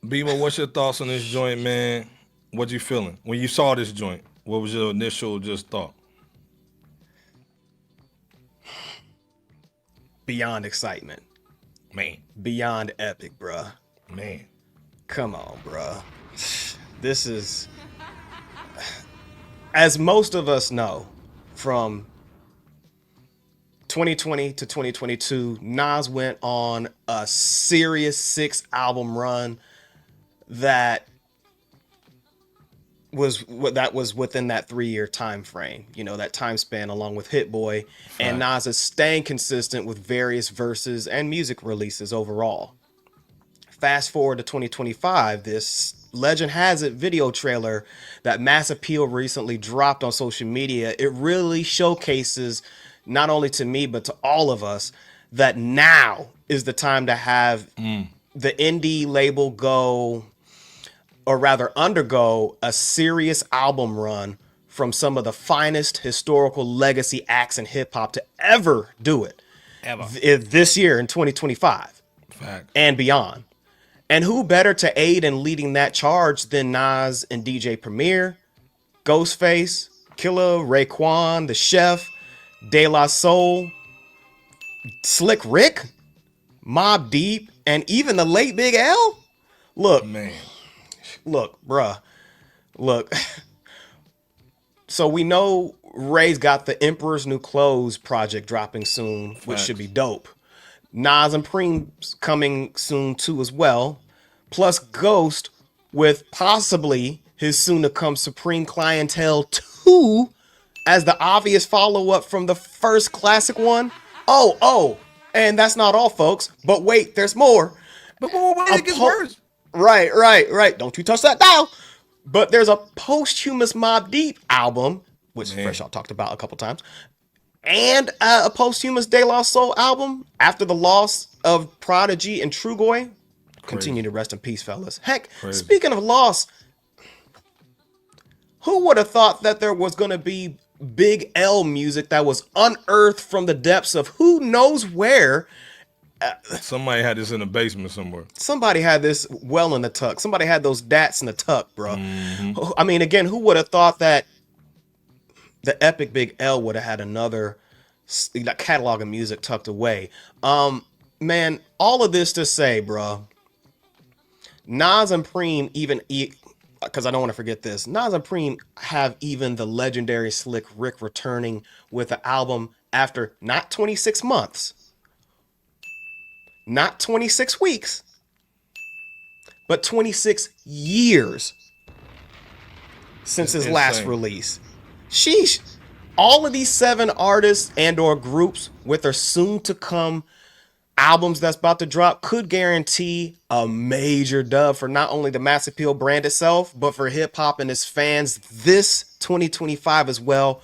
Beamer, what's your thoughts on this joint, man? What you feeling when you saw this joint? What was your initial just thought? Beyond excitement. Man. Beyond epic, bruh. Man. Come on, bruh. This is, as most of us know, from 2020 to 2022, Nas went on a serious 6-album run that was within that 3-year time frame, you know, that time span, along with Hit Boy. And Nas is staying consistent with various verses and music releases overall. Fast forward to 2025, this Legend Has It video trailer that Mass Appeal recently dropped on social media, it really showcases, not only to me, but to all of us, that now is the time to have the indie label go, or rather undergo, a serious album run from some of the finest historical legacy acts in hip hop to ever do it. This year in 2025. Fact. And beyond. And who better to aid in leading that charge than Nas and DJ Premier, Ghostface, Killer, Raekwon, The Chef, De La Soul, Slick Rick, Mobb Deep, and even the late Big L? Look, man. Look, bruh. Look. So we know Ray's got the Emperor's New Clothes project dropping soon, which should be dope. Nas and Preem's coming soon too as well. Plus Ghost with possibly his soon-to-come Supreme Clientele 2 as the obvious follow-up from the first classic one. Oh, and that's not all, folks. But wait, there's more. But it gets worse. Right. Don't you touch that dial. But there's a posthumous Mobb Deep album, which FRSHOUT talked about a couple times, and a posthumous De La Soul album after the loss of Prodigy and Trugoy. Continue to rest in peace, fellas. Heck, speaking of loss, who would have thought that there was going to be Big L music that was unearthed from the depths of who knows where? Somebody had this in the basement somewhere. Somebody had this well in the tuck. Somebody had those dats in the tuck, bro. I mean, again, who would have thought that the epic Big L would have had another catalog of music tucked away? Man, all of this to say, bro, Nas and Preem because I don't want to forget this. Nas and Preem have even the legendary Slick Rick returning with an album after not 26 months, not 26 weeks, but 26 years since his last release. Sheesh. All of these 7 artists and or groups with their soon to come albums that's about to drop could guarantee a major dub for not only the Mass Appeal brand itself, but for hip hop and its fans this 2025 as well.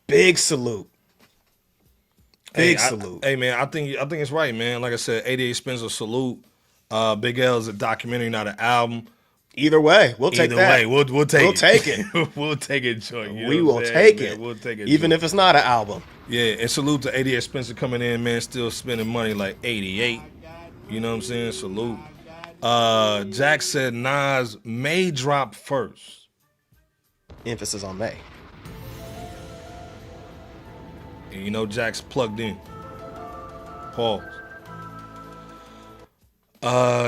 Big salute. Big salute. Hey man, I think it's right, man. Like I said, 88 Spencer salute. Big L is a documentary, not an album. Either way, we'll take that. Either way, we'll take it. We'll take it. We'll take it, Joy. We will take it. We'll take it. Even if it's not an album. Yeah, and salute to 88 Spencer coming in, man, still spending money like 88. You know what I'm saying? Salute. Jack said Nas may drop first. Emphasis on May. And you know Jack's plugged in. Pause.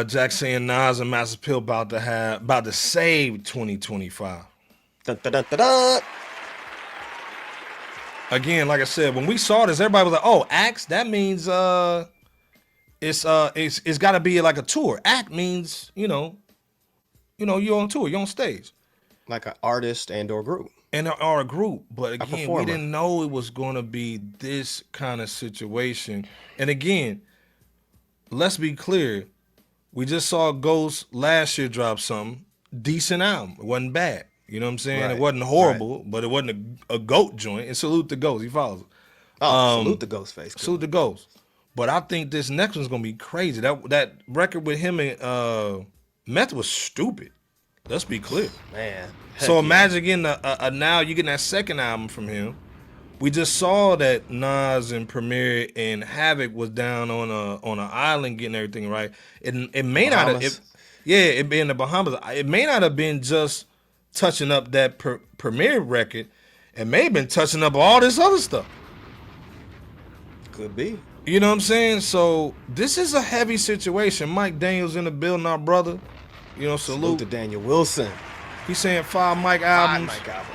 Jack saying Nas and Mass Appeal about to save 2025. Dun, dun, dun, dun, dun. Again, like I said, when we saw this, everybody was like, "Oh, acts. That means it's got to be like a tour. Act means you're on tour, you're on stage, like an artist and or group, or a group." But again, we didn't know it was going to be this kind of situation. And again, let's be clear. We just saw Ghost last year drop something decent album. It wasn't bad. You know what I'm saying? Right. It wasn't horrible, but it wasn't a GOAT joint. And salute to Ghost. He follows. Salute to Ghostface. Salute to Ghost. But I think this next one's gonna be crazy. That record with him and Meth was stupid. Let's be clear. Man. So imagine getting now you're getting that second album from him. We just saw that Nas and Premier and Havoc was down on an island getting everything right. It may not have, it be in the Bahamas. It may not have been just touching up that Premier record. It may have been touching up all this other stuff. Could be. You know what I'm saying? So this is a heavy situation. Mike Daniels in the building, our brother. You know, salute to Daniel Wilson. He's saying 5 Mike albums. 5 Mike albums.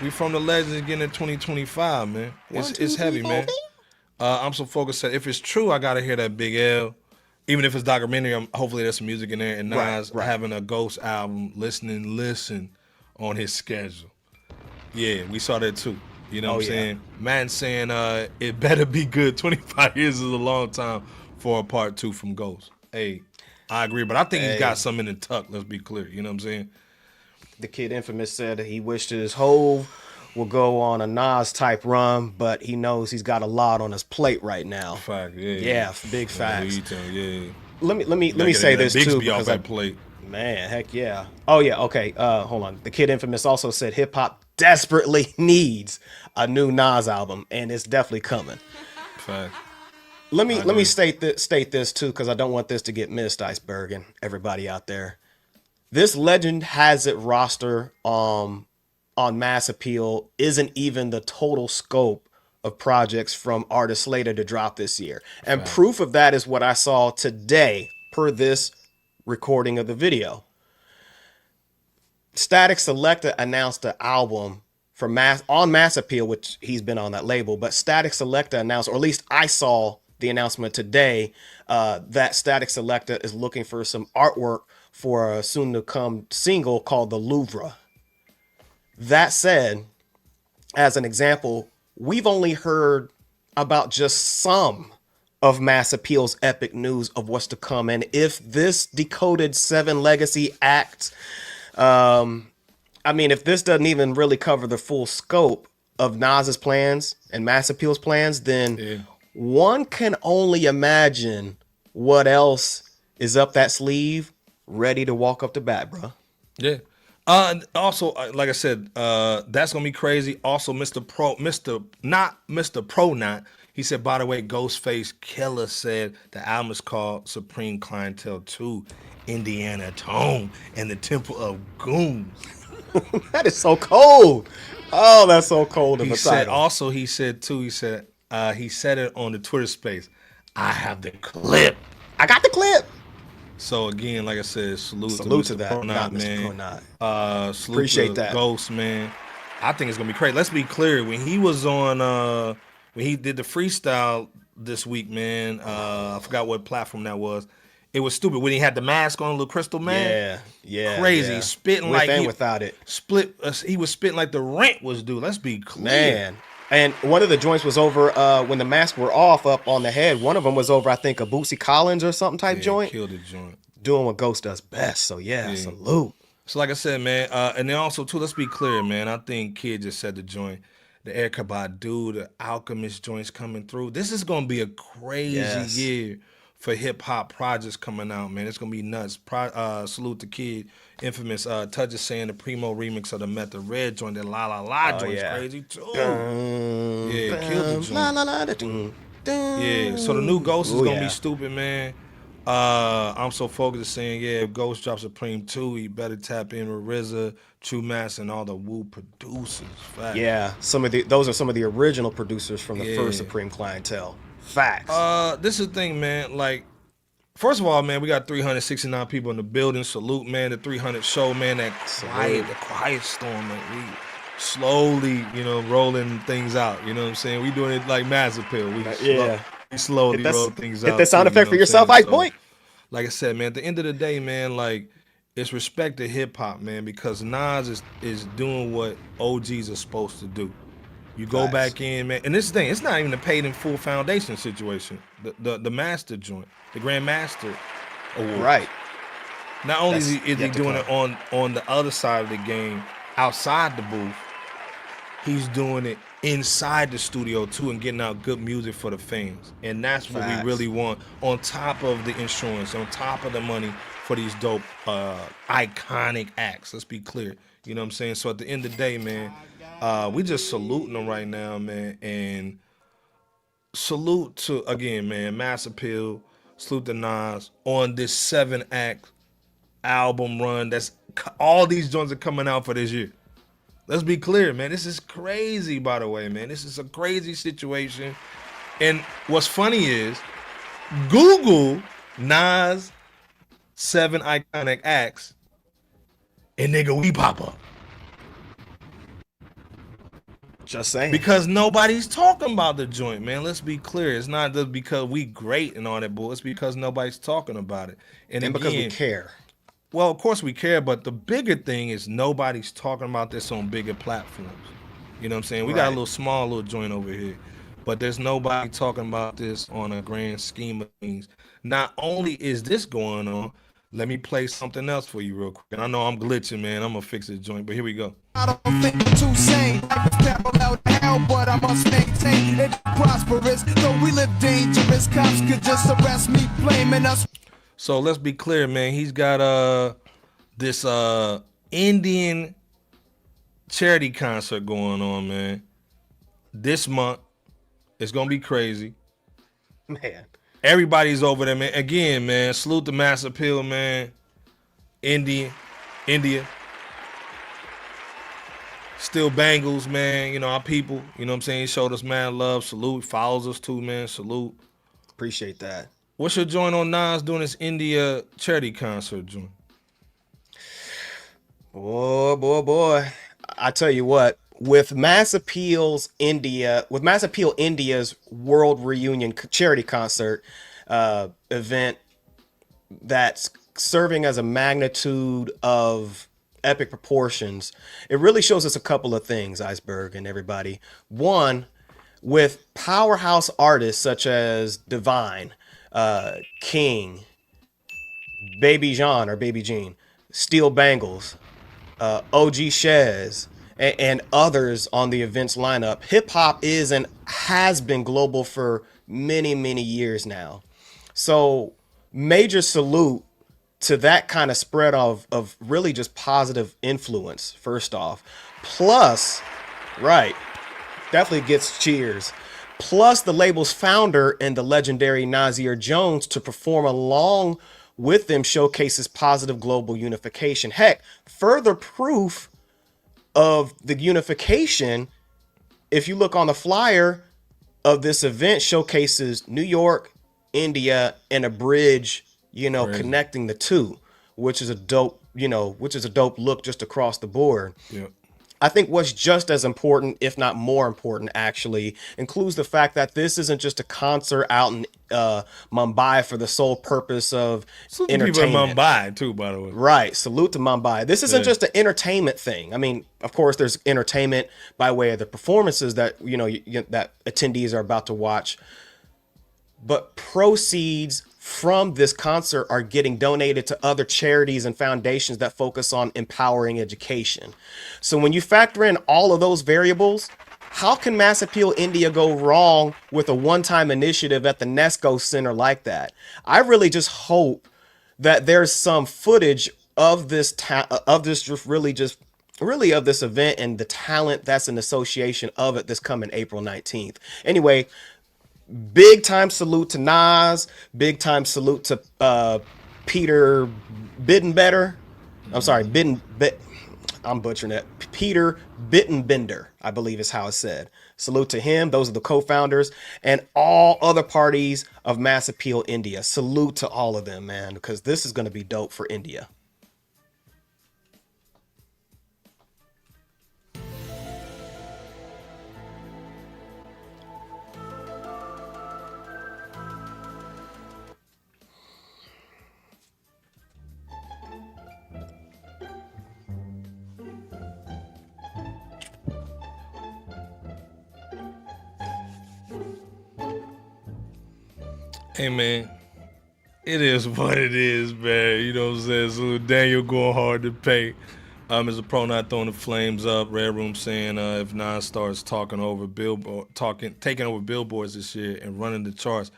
We from the legends getting in 2025, man. It's heavy, man. I'm so focused that if it's true, I gotta hear that Big L. Even if it's documentary, hopefully there's some music in there. And Nas having a Ghost album, listen on his schedule. Yeah, we saw that too. You know what I'm saying? Man saying it better be good. 25 years is a long time for a part 2 from Ghost. Hey, I agree, but I think he's got something in the tuck. Let's be clear. You know what I'm saying? The Kid Infamous said that he wished his Hove will go on a Nas type run, but he knows he's got a lot on his plate right now. Fact, yeah, big facts. Yeah. Let me say this too, because that plate. Man, heck yeah. Oh yeah, okay. Hold on. The Kid Infamous also said hip hop desperately needs a new Nas album, and it's definitely coming. Fact. Let me state this too, because I don't want this to get missed, Iceberg, and everybody out there. This Legend Has It roster on Mass Appeal isn't even the total scope of projects from artists slated to drop this year. And proof of that is what I saw today per this recording of the video. Static Selecta announced the album for Mass Appeal, which he's been on that label, but Static Selecta announced, or at least I saw the announcement today, that Static Selecta is looking for some artwork for a soon-to-come single called The Louvre. That said, as an example, we've only heard about just some of Mass Appeal's epic news of what's to come. And if this Decoded 7 Legacy act, if this doesn't even really cover the full scope of Nas's plans and Mass Appeal's plans, then one can only imagine what else is up that sleeve, ready to walk up to bat, bro. Yeah. Also, like I said, that's gonna be crazy. Also, Mr. Pro, he said, by the way, Ghostface Killer said the album is called Supreme Clientele 2, Indiana Tone and the Temple of Goons. That is so cold. Oh, that's so cold of a title. He said it on the Twitter space. I have the clip. I got the clip. So again, like I said, salute to Salute to Mr. that. Pronot, Not Mr. man. Pronot. Salute Appreciate to that. Ghost, man. I think it's gonna be crazy. Let's be clear. When he was on, when he did the freestyle this week, man, I forgot what platform that was. It was stupid when he had the mask on, little crystal man. Yeah. Crazy, Yeah. spitting With like and he without it. He was spitting like the rent was due. Let's be clear, Man. And one of the joints was over when the masks were off up on the head. One of them was over, I think, a Bootsy Collins or something type joint. Killed the joint. Doing what Ghost does best. So yeah, salute. So like I said, man, and then also too, let's be clear, man. I think Kid just said the joint, the Erykah Badu, the Alchemist joints coming through. This is gonna be a crazy year for hip hop projects coming out, man. It's gonna be nuts. Salute to Kid, infamous. Touch is saying the Primo remix of the Method Red joint, that La La La joint's crazy too. Killed the joint. Yeah, so the new Ghost is gonna be stupid, man. I'm so focused saying, if Ghost drops Supreme 2, he better tap in with RZA, True Mass, and all the Wu producers. Facts. Yeah, those are some of the original producers from the first Supreme clientele. Facts. This is the thing, man. Like, first of all, man, we got 369 people in the building. Salute, man, the 300 show, man. The quiet storm, man. We slowly, rolling things out. You know what I'm saying? We doing it like Mass Appeal. We slowly roll things out. Hit the sound effect for yourself, Ice Boy. Like I said, man, at the end of the day, man, like, it's respect to hip hop, man, because Nas is doing what OGs are supposed to do. You go back in, man, and this thing, it's not even a paid in full foundation situation. The master joint, the Grand Master Award. Right. Not only is he doing it on the other side of the game, outside the booth, he's doing it inside the studio too and getting out good music for the fans. And that's what we really want, on top of the insurance, on top of the money for these dope iconic acts. Let's be clear. You know what I'm saying? So at the end of the day, man, we just saluting them right now, man. And salute to, again, man, Mass Appeal, salute to Nas on this 7-act album run. That's all these joints are coming out for this year. Let's be clear, man. This is crazy, by the way, man. This is a crazy situation. And what's funny is, Google Nas 7 iconic acts, and nigga, we pop up. Just saying. Because nobody's talking about the joint, man. Let's be clear. It's not just because we great and all that bull. It's because nobody's talking about it. And again, because we care. Well, of course we care, but the bigger thing is nobody's talking about this on bigger platforms. You know what I'm saying? We got a little joint over here, but there's nobody talking about this on a grand scheme of things. Not only is this going on, let me play something else for you real quick. And I know I'm glitching, man. I'm gonna fix this joint, but here we go. I don't think I'm too sane. Life is parallel to hell, but I must maintain it prosperous. Though we live dangerous, cops could just arrest me, blaming us. So let's be clear, man. He's got this Indian charity concert going on, man. This month. It's gonna be crazy. Man. Everybody's over there, man. Again, man, salute the Mass Appeal, man. India. Still Bengals, man. You know, our people, you know what I'm saying? He showed us mad love. Salute. Follows us too, man. Salute. Appreciate that. What's your joint on Nas doing this India charity concert joint? Boy. I tell you what, with Mass Appeal India's World Reunion charity concert event that's serving as a magnitude of epic proportions, it really shows us a couple of things, Iceberg and everybody. One, with powerhouse artists such as Divine, King, Baby Jean, Steel Bangles, OG Shez, and others on the event's lineup, hip hop is and has been global for many, many years now. So major salute to that kind of spread of really just positive influence, first off. Plus, definitely gets cheers. Plus the label's founder and the legendary Nasir Jones to perform along with them showcases positive global unification. Heck, further proof of the unification, if you look on the flyer of this event, showcases New York, India, and a bridge connecting the two, which is a dope look just across the board. Yeah. I think what's just as important, if not more important, actually, includes the fact that this isn't just a concert out in Mumbai for the sole purpose of entertainment. People in Mumbai, too, by the way. Right. Salute to Mumbai. This isn't just an entertainment thing. I mean, of course, there's entertainment by way of the performances that, that attendees are about to watch. But proceeds from this concert are getting donated to other charities and foundations that focus on empowering education. So when you factor in all of those variables, how can Mass Appeal India go wrong with a one-time initiative at the Nesco Center like that? I really just hope that there's some footage of this of this event and the talent that's an association of it this coming April 19th. Anyway, big time salute to Nas. Big time salute to Peter Bittenbetter. I'm sorry, I'm butchering it. Peter Bittenbender, I believe is how it's said. Salute to him. Those are the co-founders and all other parties of Mass Appeal India. Salute to all of them, man, because this is going to be dope for India. Hey, man, it is what it is, man. You know what I'm saying? So Daniel going hard to pay. As a pro not throwing the flames up. Red Room saying if Nas starts taking over billboards this year and running the charts,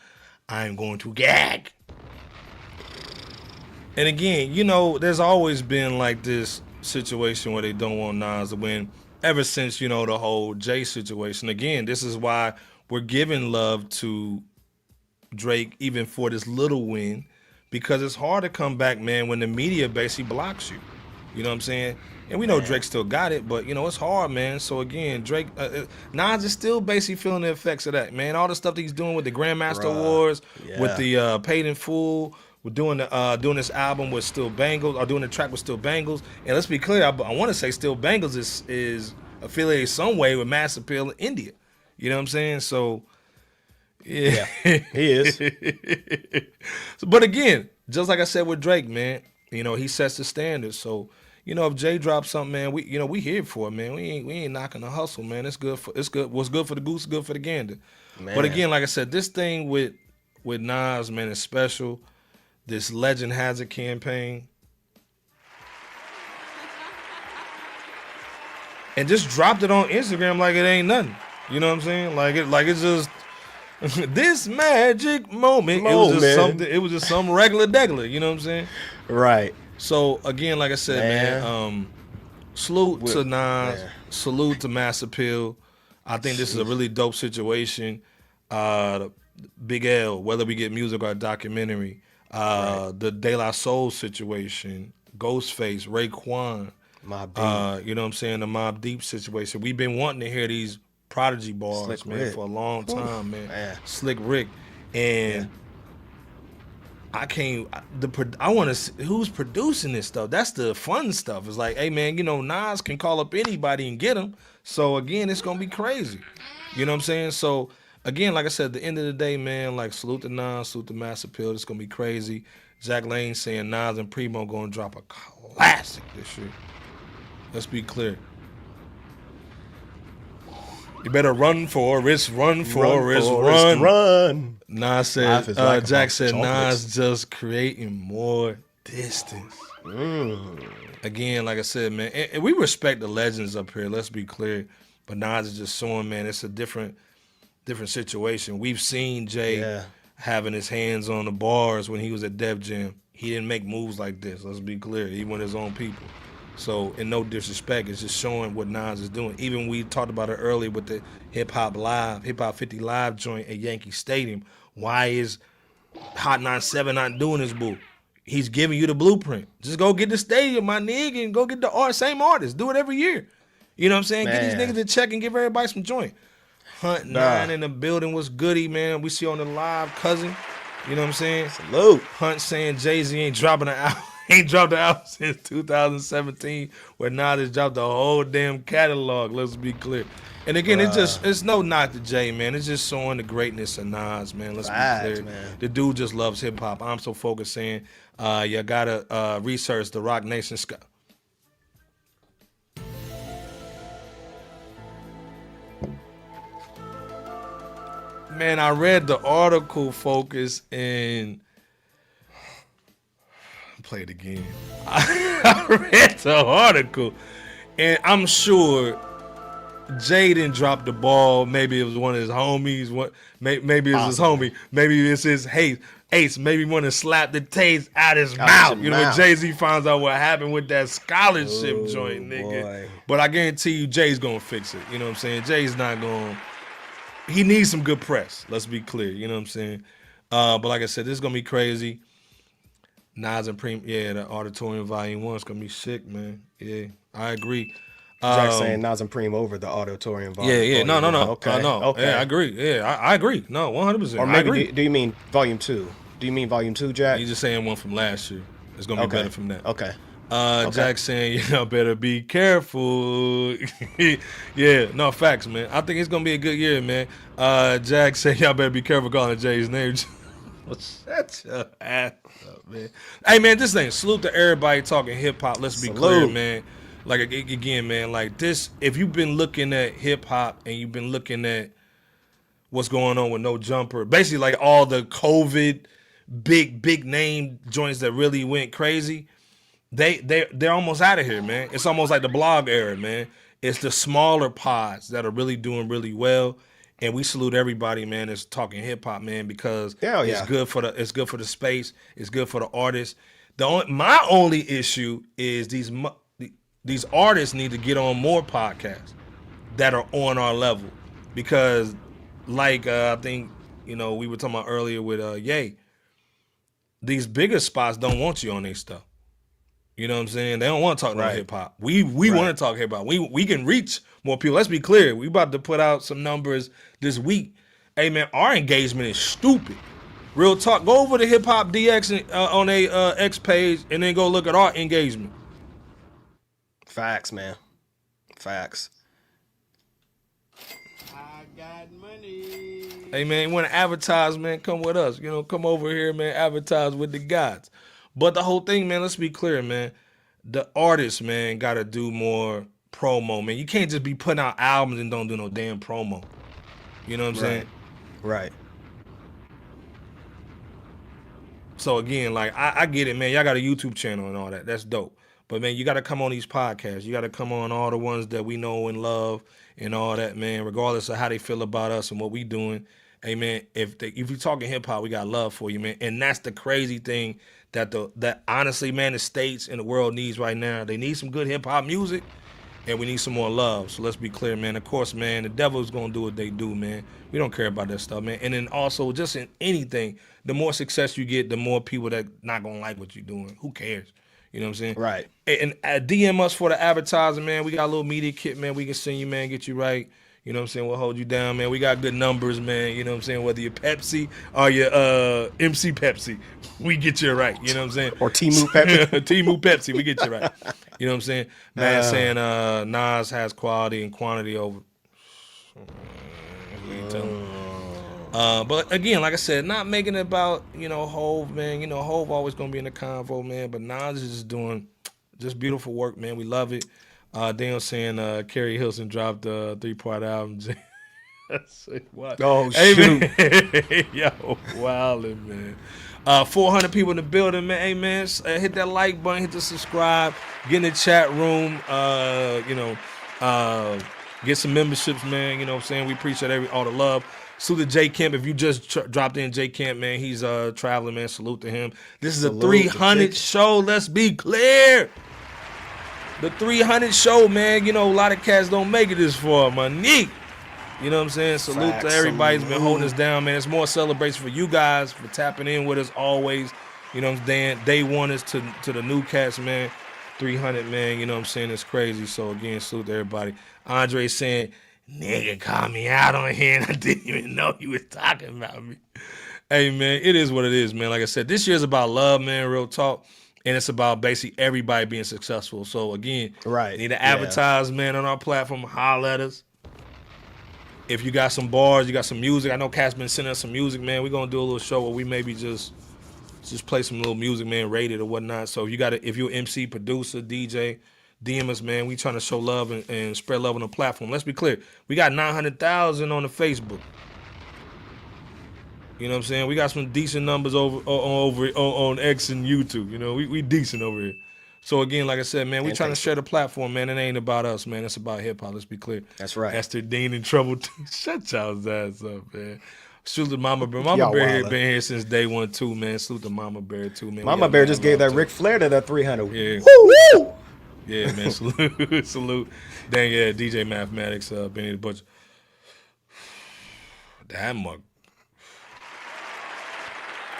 I am going to gag. And again, there's always been like this situation where they don't want Nas to win ever since, the whole Jay situation. Again, this is why we're giving love to Drake even for this little win, because it's hard to come back, man, when the media basically blocks you. You know what I'm saying? And we know Drake still got it, but it's hard, man. So again, Drake, Nas is still basically feeling the effects of that, man. All the stuff that he's doing with the Grandmaster Awards, with the Paid in Full, we're doing this album with Still Bangles, or doing the track with Still Bangles. And let's be clear, I want to say Still Bangles is affiliated some way with Mass Appeal in India. You know what I'm saying? So. Yeah, he is. But again, just like I said with Drake, man, he sets the standards. So, if Jay drops something, man, we here for it, man. We ain't knocking the hustle, man. It's good. What's good for the goose is good for the gander. Man. But again, like I said, this thing with Nas, man, is special. This Legend Has It campaign, and just dropped it on Instagram like it ain't nothing. You know what I'm saying? Like it's just. This magic moment. It was just something. It was just some regular degular. You know what I'm saying? Right. So again, like I said, man, salute to Nas. Salute to Mass Appeal. I think this is a really dope situation. Big L, whether we get music or a documentary, the De La Soul situation, Ghostface, Raekwon, you know what I'm saying, the Mobb Deep situation. We've been wanting to hear these Prodigy bars, Slick man, Rick. For a long time, man. Slick Rick. And I want to see who's producing this stuff. That's the fun stuff. It's like, hey, man, Nas can call up anybody and get him. So, again, it's going to be crazy. You know what I'm saying? So, again, like I said, at the end of the day, man, like, salute to Nas, salute to Mass Appeal. It's going to be crazy. Jack Lane saying Nas and Primo going to drop a classic this year. Let's be clear. You better run, Forrest, run, Forrest, run. Nas said, like Jack said, Nas just creating more distance. Again, like I said, man, and we respect the legends up here, let's be clear. But Nas is just showing, man, it's a different situation. We've seen Jay having his hands on the bars when he was at Def Jam. He didn't make moves like this, let's be clear. He went his own people. So, in no disrespect, it's just showing what Nas is doing. Even we talked about it earlier with the Hip Hop 50 Live joint at Yankee Stadium. Why is Hot 97 not doing this, boo? He's giving you the blueprint. Just go get the stadium, my nigga, and go get the same artist. Do it every year. You know what I'm saying? Man. Get these niggas to check and give everybody some joint. Hunt 9 in the building was goody, man. We see on the live, cousin. You know what I'm saying? Salute. Hunt saying Jay-Z ain't dropping an album. Ain't dropped an album since 2017, where Nas has dropped the whole damn catalog. Let's be clear. And again, it's no knock to Jay, man. It's just showing the greatness of Nas, man. Let's be clear. Man. The dude just loves hip hop. I'm so focused saying, you gotta research the Rock Nation. Man, I read the article, Focus, and play it again. I read the article, and I'm sure Jay didn't drop the ball. Maybe it was one of his homies. Maybe it was his homie. Maybe it's his ace. Maybe want to slap the taste out his mouth. You know, when Jay-Z finds out what happened with that scholarship joint, nigga. Boy. But I guarantee you, Jay's gonna fix it. You know what I'm saying? Jay's not gonna. He needs some good press. Let's be clear. You know what I'm saying? But like I said, this is gonna be crazy. Nas and Preem, the Auditorium Volume 1 is gonna be sick, man. Yeah, I agree. Jack saying Nas and Preem over the Auditorium Volume. Yeah. No. Okay. Okay. Yeah, I agree. Yeah, I agree. No, 100%. Or maybe do you mean Volume 2? Do you mean Volume 2, Jack? He's just saying one from last year. It's gonna be better from that. Okay. Jack saying, y'all better be careful. Yeah, no, facts, man. I think it's gonna be a good year, man. Jack saying, y'all better be careful calling Jay's name. Shut your ass up, man. Hey, man, this thing, salute to everybody talking hip-hop. Let's be clear, man. Like, again, man, like this, if you've been looking at hip-hop and you've been looking at what's going on with No Jumper, basically like all the COVID big name joints that really went crazy, they're almost out of here, man. It's almost like the blog era, man. It's the smaller pods that are really doing really well. And we salute everybody, man, that's talking hip hop, man, because it's good for the space, it's good for the artists. My only issue is these artists need to get on more podcasts that are on our level, because like I think we were talking about earlier with Ye, these bigger spots don't want you on their stuff. You know what I'm saying? They don't want to talk about hip hop. We want to talk hip hop. We can reach more people. Let's be clear. We about to put out some numbers this week. Hey man, our engagement is stupid. Real talk. Go over to Hip Hop DX on a X page and then go look at our engagement. Facts, man. Facts. I got money. Hey man, you want to advertise, man? Come with us. Come over here, man. Advertise with the gods. But the whole thing, man, let's be clear, man. The artists, man, got to do more promo, man. You can't just be putting out albums and don't do no damn promo. You know what I'm saying? Right. So, again, like, I get it, man. Y'all got a YouTube channel and all that. That's dope. But, man, you got to come on these podcasts. You got to come on all the ones that we know and love and all that, man, regardless of how they feel about us and what we doing. Hey, man, if you're talking hip-hop, we got love for you, man. And that's the crazy thing that honestly, man, the states and the world needs right now. They need some good hip-hop music, and we need some more love. So let's be clear, man. Of course, man, the devil's going to do what they do, man. We don't care about that stuff, man. And then also, just in anything, the more success you get, the more people that not going to like what you're doing. Who cares? You know what I'm saying? Right. And DM us for the advertising, man. We got a little media kit, man. We can send you, man, get you right. You know what I'm saying? We'll hold you down, man. We got good numbers, man. You know what I'm saying? Whether you're Pepsi or you're MC Pepsi, we get you right. You know what I'm saying? Or Timu Pepsi. Timu Pepsi, we get you right. You know what I'm saying? Man saying Nas has quality and quantity over. But again, like I said, not making it about, Hov, man. Hov always going to be in the convo, man. But Nas is just doing just beautiful work, man. We love it. Daniel saying Carrie Hilson dropped a 3-part album. What? Oh, shoot. Yo, wildin', man. 400 people in the building, man. Hey, man, hit that like button, hit the subscribe, get in the chat room, get some memberships, man. You know what I'm saying? We appreciate all the love. Salute to J Kemp. If you just dropped in, J Kemp, man, he's traveling, man. Salute to him. This is a 300 show. Let's be clear. The 300 show, man, a lot of cats don't make it this far, my nigga. You know what I'm saying? Salute to everybody who's been holding us down, man. It's more celebration for you guys for tapping in with us always. You know what I'm saying? Day one is to the new cats, man. 300, man, you know what I'm saying? It's crazy. So, again, salute to everybody. Andre saying, nigga called me out on here and I didn't even know he was talking about me. Hey, man, it is what it is, man. Like I said, this year's about love, man, real talk. And it's about basically everybody being successful. So, again, right. need to advertise, man, on our platform. Holler at us. If you got some bars, you got some music. I know Cat's been sending us some music, man. We're going to do a little show where we maybe just play some little music, man, rated or whatnot. So, if you're MC, producer, DJ, DM us, man. We trying to show love and spread love on the platform. Let's be clear. We got 900,000 on the Facebook. You know what I'm saying? We got some decent numbers over on X and YouTube. You know, we decent over here. So again, like I said, man, we trying to share the platform, man. It ain't about us, man. It's about hip hop. Let's be clear. That's right. Esther Dean in trouble too. Shut y'all's ass up, man. Salute to Mama Bear. Mama Bear been here since day one too, man. Salute to Mama Bear too, man. Mama Bear just gave that Ric Flair to that 300. Yeah. Woo! Yeah, man. Salute, salute. Dang, yeah. DJ Mathematics, Benny the Butcher. That mug.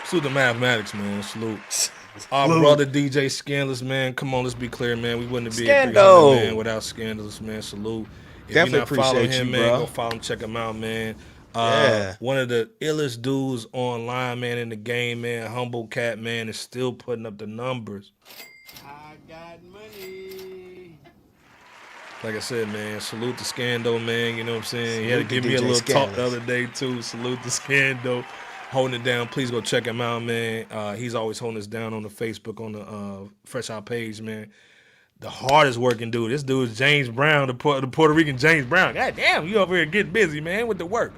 Salute to Mathematics, man. Salute. Our brother DJ Scandalous, man. Come on, let's be clear, man. We wouldn't be at 300, man, without Scandalous, man. Salute. If Definitely you're not following appreciate him, you, man, bro. go follow him, check him out, man. Yeah. One of the illest dudes online, man, in the game, man. Humble cat, man, is still putting up the numbers. I got money. Like I said, man, salute to Scando, man. You know what I'm saying? He had to Salute give to me a DJ little talk the Scandalous. other day, too. Salute to Scando. Holding it down. Please go check him out, man. He's always holding us down on the Facebook, on the Fresh Out page, man. The hardest working dude. This dude is James Brown, the Puerto Rican James Brown. God damn, you over here getting busy, man, with the work.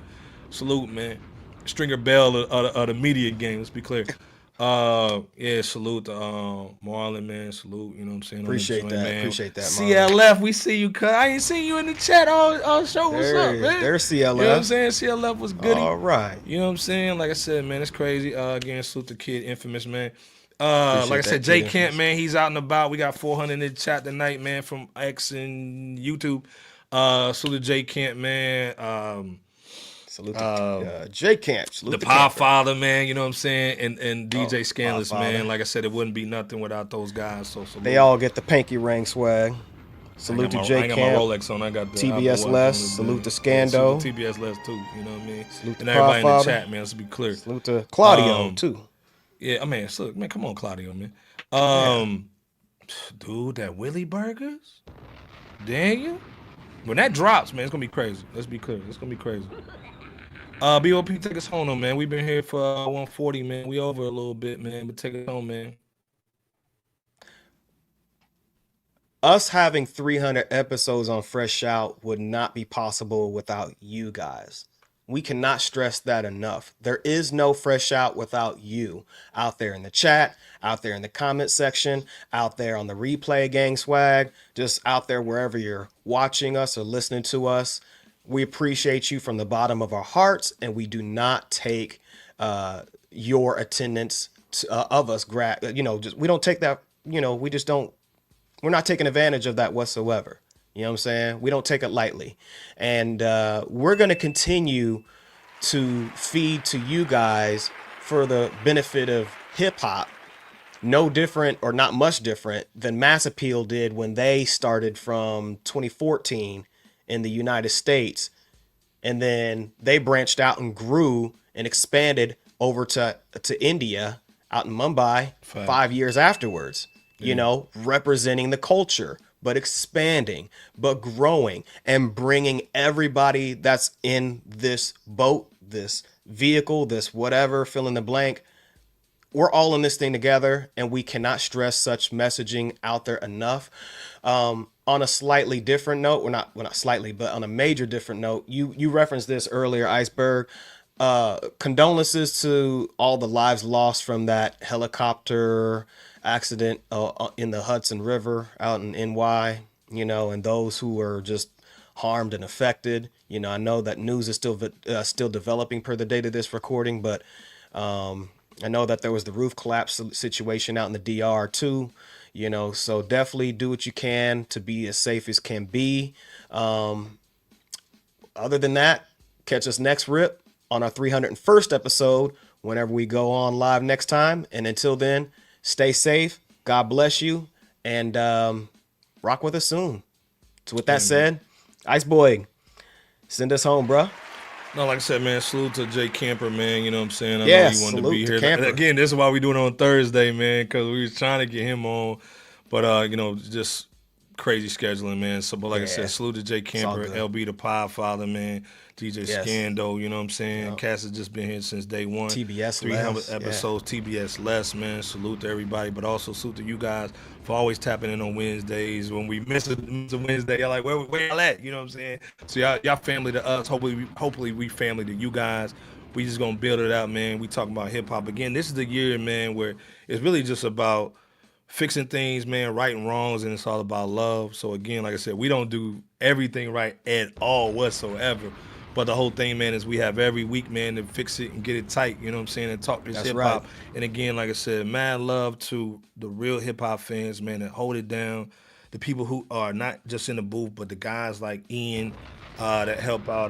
Salute, man. Stringer Bell of the media game, let's be clear. Yeah, salute to Marlon, man. Salute, you know what I'm saying? Appreciate that. Man. Appreciate that, Marlon. CLF, we see you, cuz. I ain't seen you in the chat all show. What's up, man? There's CLF. You know what I'm saying? CLF was goody. All right. You know what I'm saying? Like I said, man, it's crazy. Again, salute to Kid Infamous, man. Appreciate Like I that, said, Jay Kid Kemp, Infamous. man, he's out and about. We got 400 in the chat tonight, man, from X and YouTube. Salute to Jay Kemp, man. Salute to Jay Camp. Salute The to Power Camp. Father, man, you know what I'm saying? And DJ Scandalous, Power man. Father. Like I said, it wouldn't be nothing without those guys. So salute. They all get the Pinky Ring swag. Salute to I Jay ain't got my Camp. Rolex on. I got the TBS Apple Watch Les. on Salute to Yeah, Scando. salute to TBS Les too. You know what I mean? Salute to And everybody in the Father. chat, man. Let's be clear. Salute to Claudio too. Yeah, I mean, look, man, come on, Claudio, man. Dude, that Willie Burgers, Daniel. When that drops, man, it's gonna be crazy. Let's be clear, it's gonna be crazy. BOP, take us home, though, man. We've been here for 140, man. We over a little bit, man, but take us home, man. Us having 300 episodes on Fresh Out would not be possible without you guys. We cannot stress that enough. There is no Fresh Out without you out there in the chat, out there in the comment section, out there on the replay gang swag, just out there wherever you're watching us or listening to us. We appreciate you from the bottom of our hearts, and we do not take your attendance of us. We don't take that. We just don't. We're not taking advantage of that whatsoever. You know what I'm saying? We don't take it lightly. And we're going to continue to feed to you guys for the benefit of hip hop. No different or not much different than Mass Appeal did when they started from 2014 in the United States. And then they branched out and grew and expanded over to India out in Mumbai 5 years afterwards. Representing the culture, but expanding, but growing, and bringing everybody that's in this boat, this vehicle, this whatever, fill in the blank. We're all in this thing together, and we cannot stress such messaging out there enough. On a slightly different note, well, not slightly, but on a major different note, you referenced this earlier, Iceberg. Condolences to all the lives lost from that helicopter accident in the Hudson River out in NY, and those who were just harmed and affected. I know that news is still developing per the date of this recording, but I know that there was the roof collapse situation out in the DR too, so definitely do what you can to be as safe as can be. Other than that, catch us next rip on our 301st episode whenever we go on live next time. And until then, stay safe. God bless you. And rock with us soon. So with that said, Ice Boy, send us home, bruh. No, like I said, man, salute to Jay Camper, man. You know what I'm saying? I Yeah, know he wanted to salute be to here. Camper. Again, this is why we doing it on Thursday, man, because we was trying to get him on. But, you know, just crazy scheduling, man. So, but like I said, salute to Jay Camper, LB the Podfather, man. DJ Scando, you know what I'm saying? Cass has just been here since day one. TBS 300 less, episodes, TBS less, man. Salute to everybody, but also salute to you guys for always tapping in on Wednesdays. When we miss a Wednesday, y'all like, where y'all at? You know what I'm saying? So y'all family to us. Hopefully we family to you guys. We just gonna build it out, man. We talking about hip hop again. This is the year, man, where it's really just about fixing things, man, righting wrongs, and it's all about love. So again, like I said, we don't do everything right at all whatsoever. But the whole thing, man, is we have every week, man, to fix it and get it tight, you know what I'm saying, and talk this hip hop. Right. And again, like I said, mad love to the real hip hop fans, man, that hold it down. The people who are not just in the booth, but the guys like Ian that help out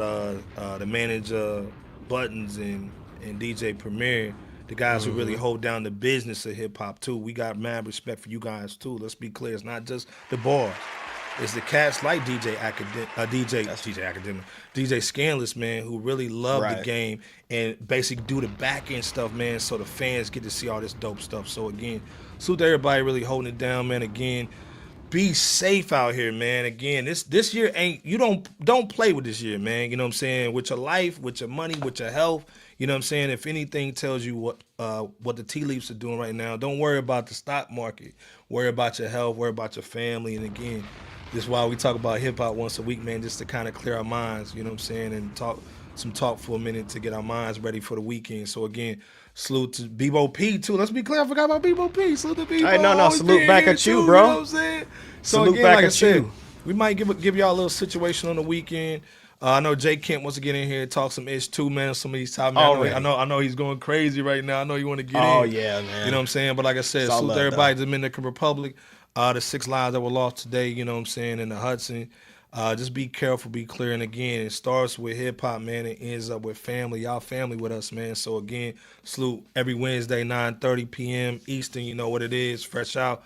the manager Buttons and DJ Premier. The guys who really hold down the business of hip hop too. We got mad respect for you guys too. Let's be clear, it's not just the bars. It's the cats like DJ Scanless, man, who really love the game and basically do the back end stuff, man, so the fans get to see all this dope stuff. So again, salute to everybody really holding it down, man. Again, be safe out here, man. Again, this year don't play with this year, man. You know what I'm saying? With your life, with your money, with your health. You know what I'm saying? If anything tells you what the tea leaves are doing right now, don't worry about the stock market. Worry about your health, worry about your family. And again, this is why we talk about hip hop once a week, man, just to kind of clear our minds, you know what I'm saying, and talk for a minute to get our minds ready for the weekend. So again, salute to Bebo P too. Let's be clear, I forgot about Bebo P. Salute to Bebo. Hey, no, salute back at you, bro. You know what I'm saying? So salute again, back like at I said, you. we might give y'all a little situation on the weekend. I know Jay Kemp wants to get in here and talk some ish too, man. Some of these top men. I know he's going crazy right now. I know you want to get in. Oh yeah, man. You know what I'm saying? But like I said, salute to everybody in the Dominican Republic. The 6 lives that were lost today, you know what I'm saying, in the Hudson. Just be careful, be clear. And again, it starts with hip hop, man. It ends up with family. Y'all family with us, man. So again, salute every Wednesday, 9:30 p.m. Eastern. You know what it is. Fresh Out.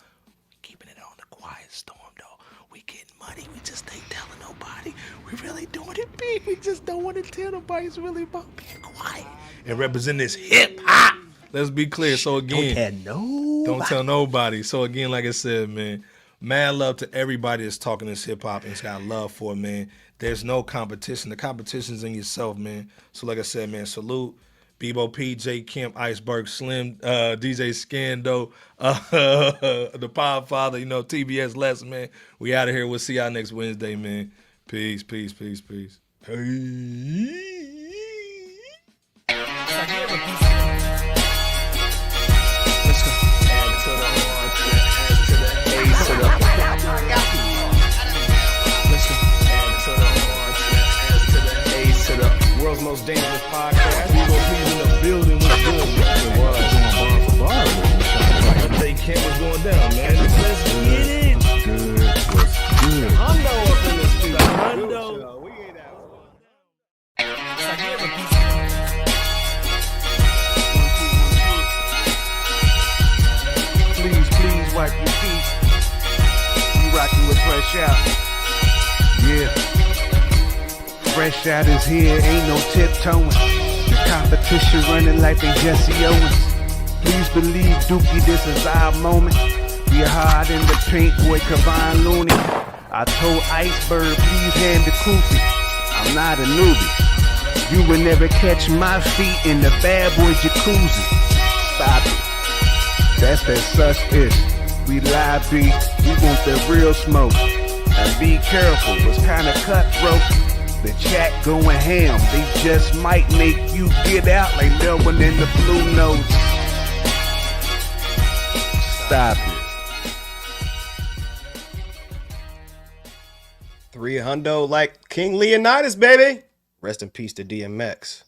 Keeping it on the quiet storm, though. We getting money. We just ain't telling nobody. We really doing it big. We just don't want to tell nobody. It's really about being quiet and representing this hip hop. Let's be clear. So again, don't tell nobody. So again, like I said, man, mad love to everybody that's talking this hip hop and has got love for it, man. There's no competition. The competition's in yourself, man. So like I said, man, salute Bebo P, J Kemp, Iceberg Slim, DJ Scando, the Podfather, you know, TBS Les, man. We out of here. We'll see y'all next Wednesday, man. Peace, peace, peace, peace. World's most dangerous podcast. We gon' be in the building with good. They can't was going down, man. Let's get it. Good. Hundo up in this studio. Hundo. We ain't out. Please wipe your feet. You rockin' with FRSHOUT. Yeah. FRSHOUT is here, ain't no tiptoeing. The competition running like they Jesse Owens. Please believe, Dookie, this is our moment. We hard in the paint, boy, Kavon Looney. I told Iceberg, please hand the koofy. I'm not a newbie. You will never catch my feet in the bad boy jacuzzi. Stop it. That's that such ish. We live beat, we want the real smoke. And be careful, it's kinda cutthroat. The chat going ham, they just might make you get out like no one in the Blue Notes. Stop it. 300 like King Leonidas, baby. Rest in peace to DMX.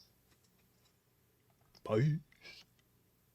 Bye.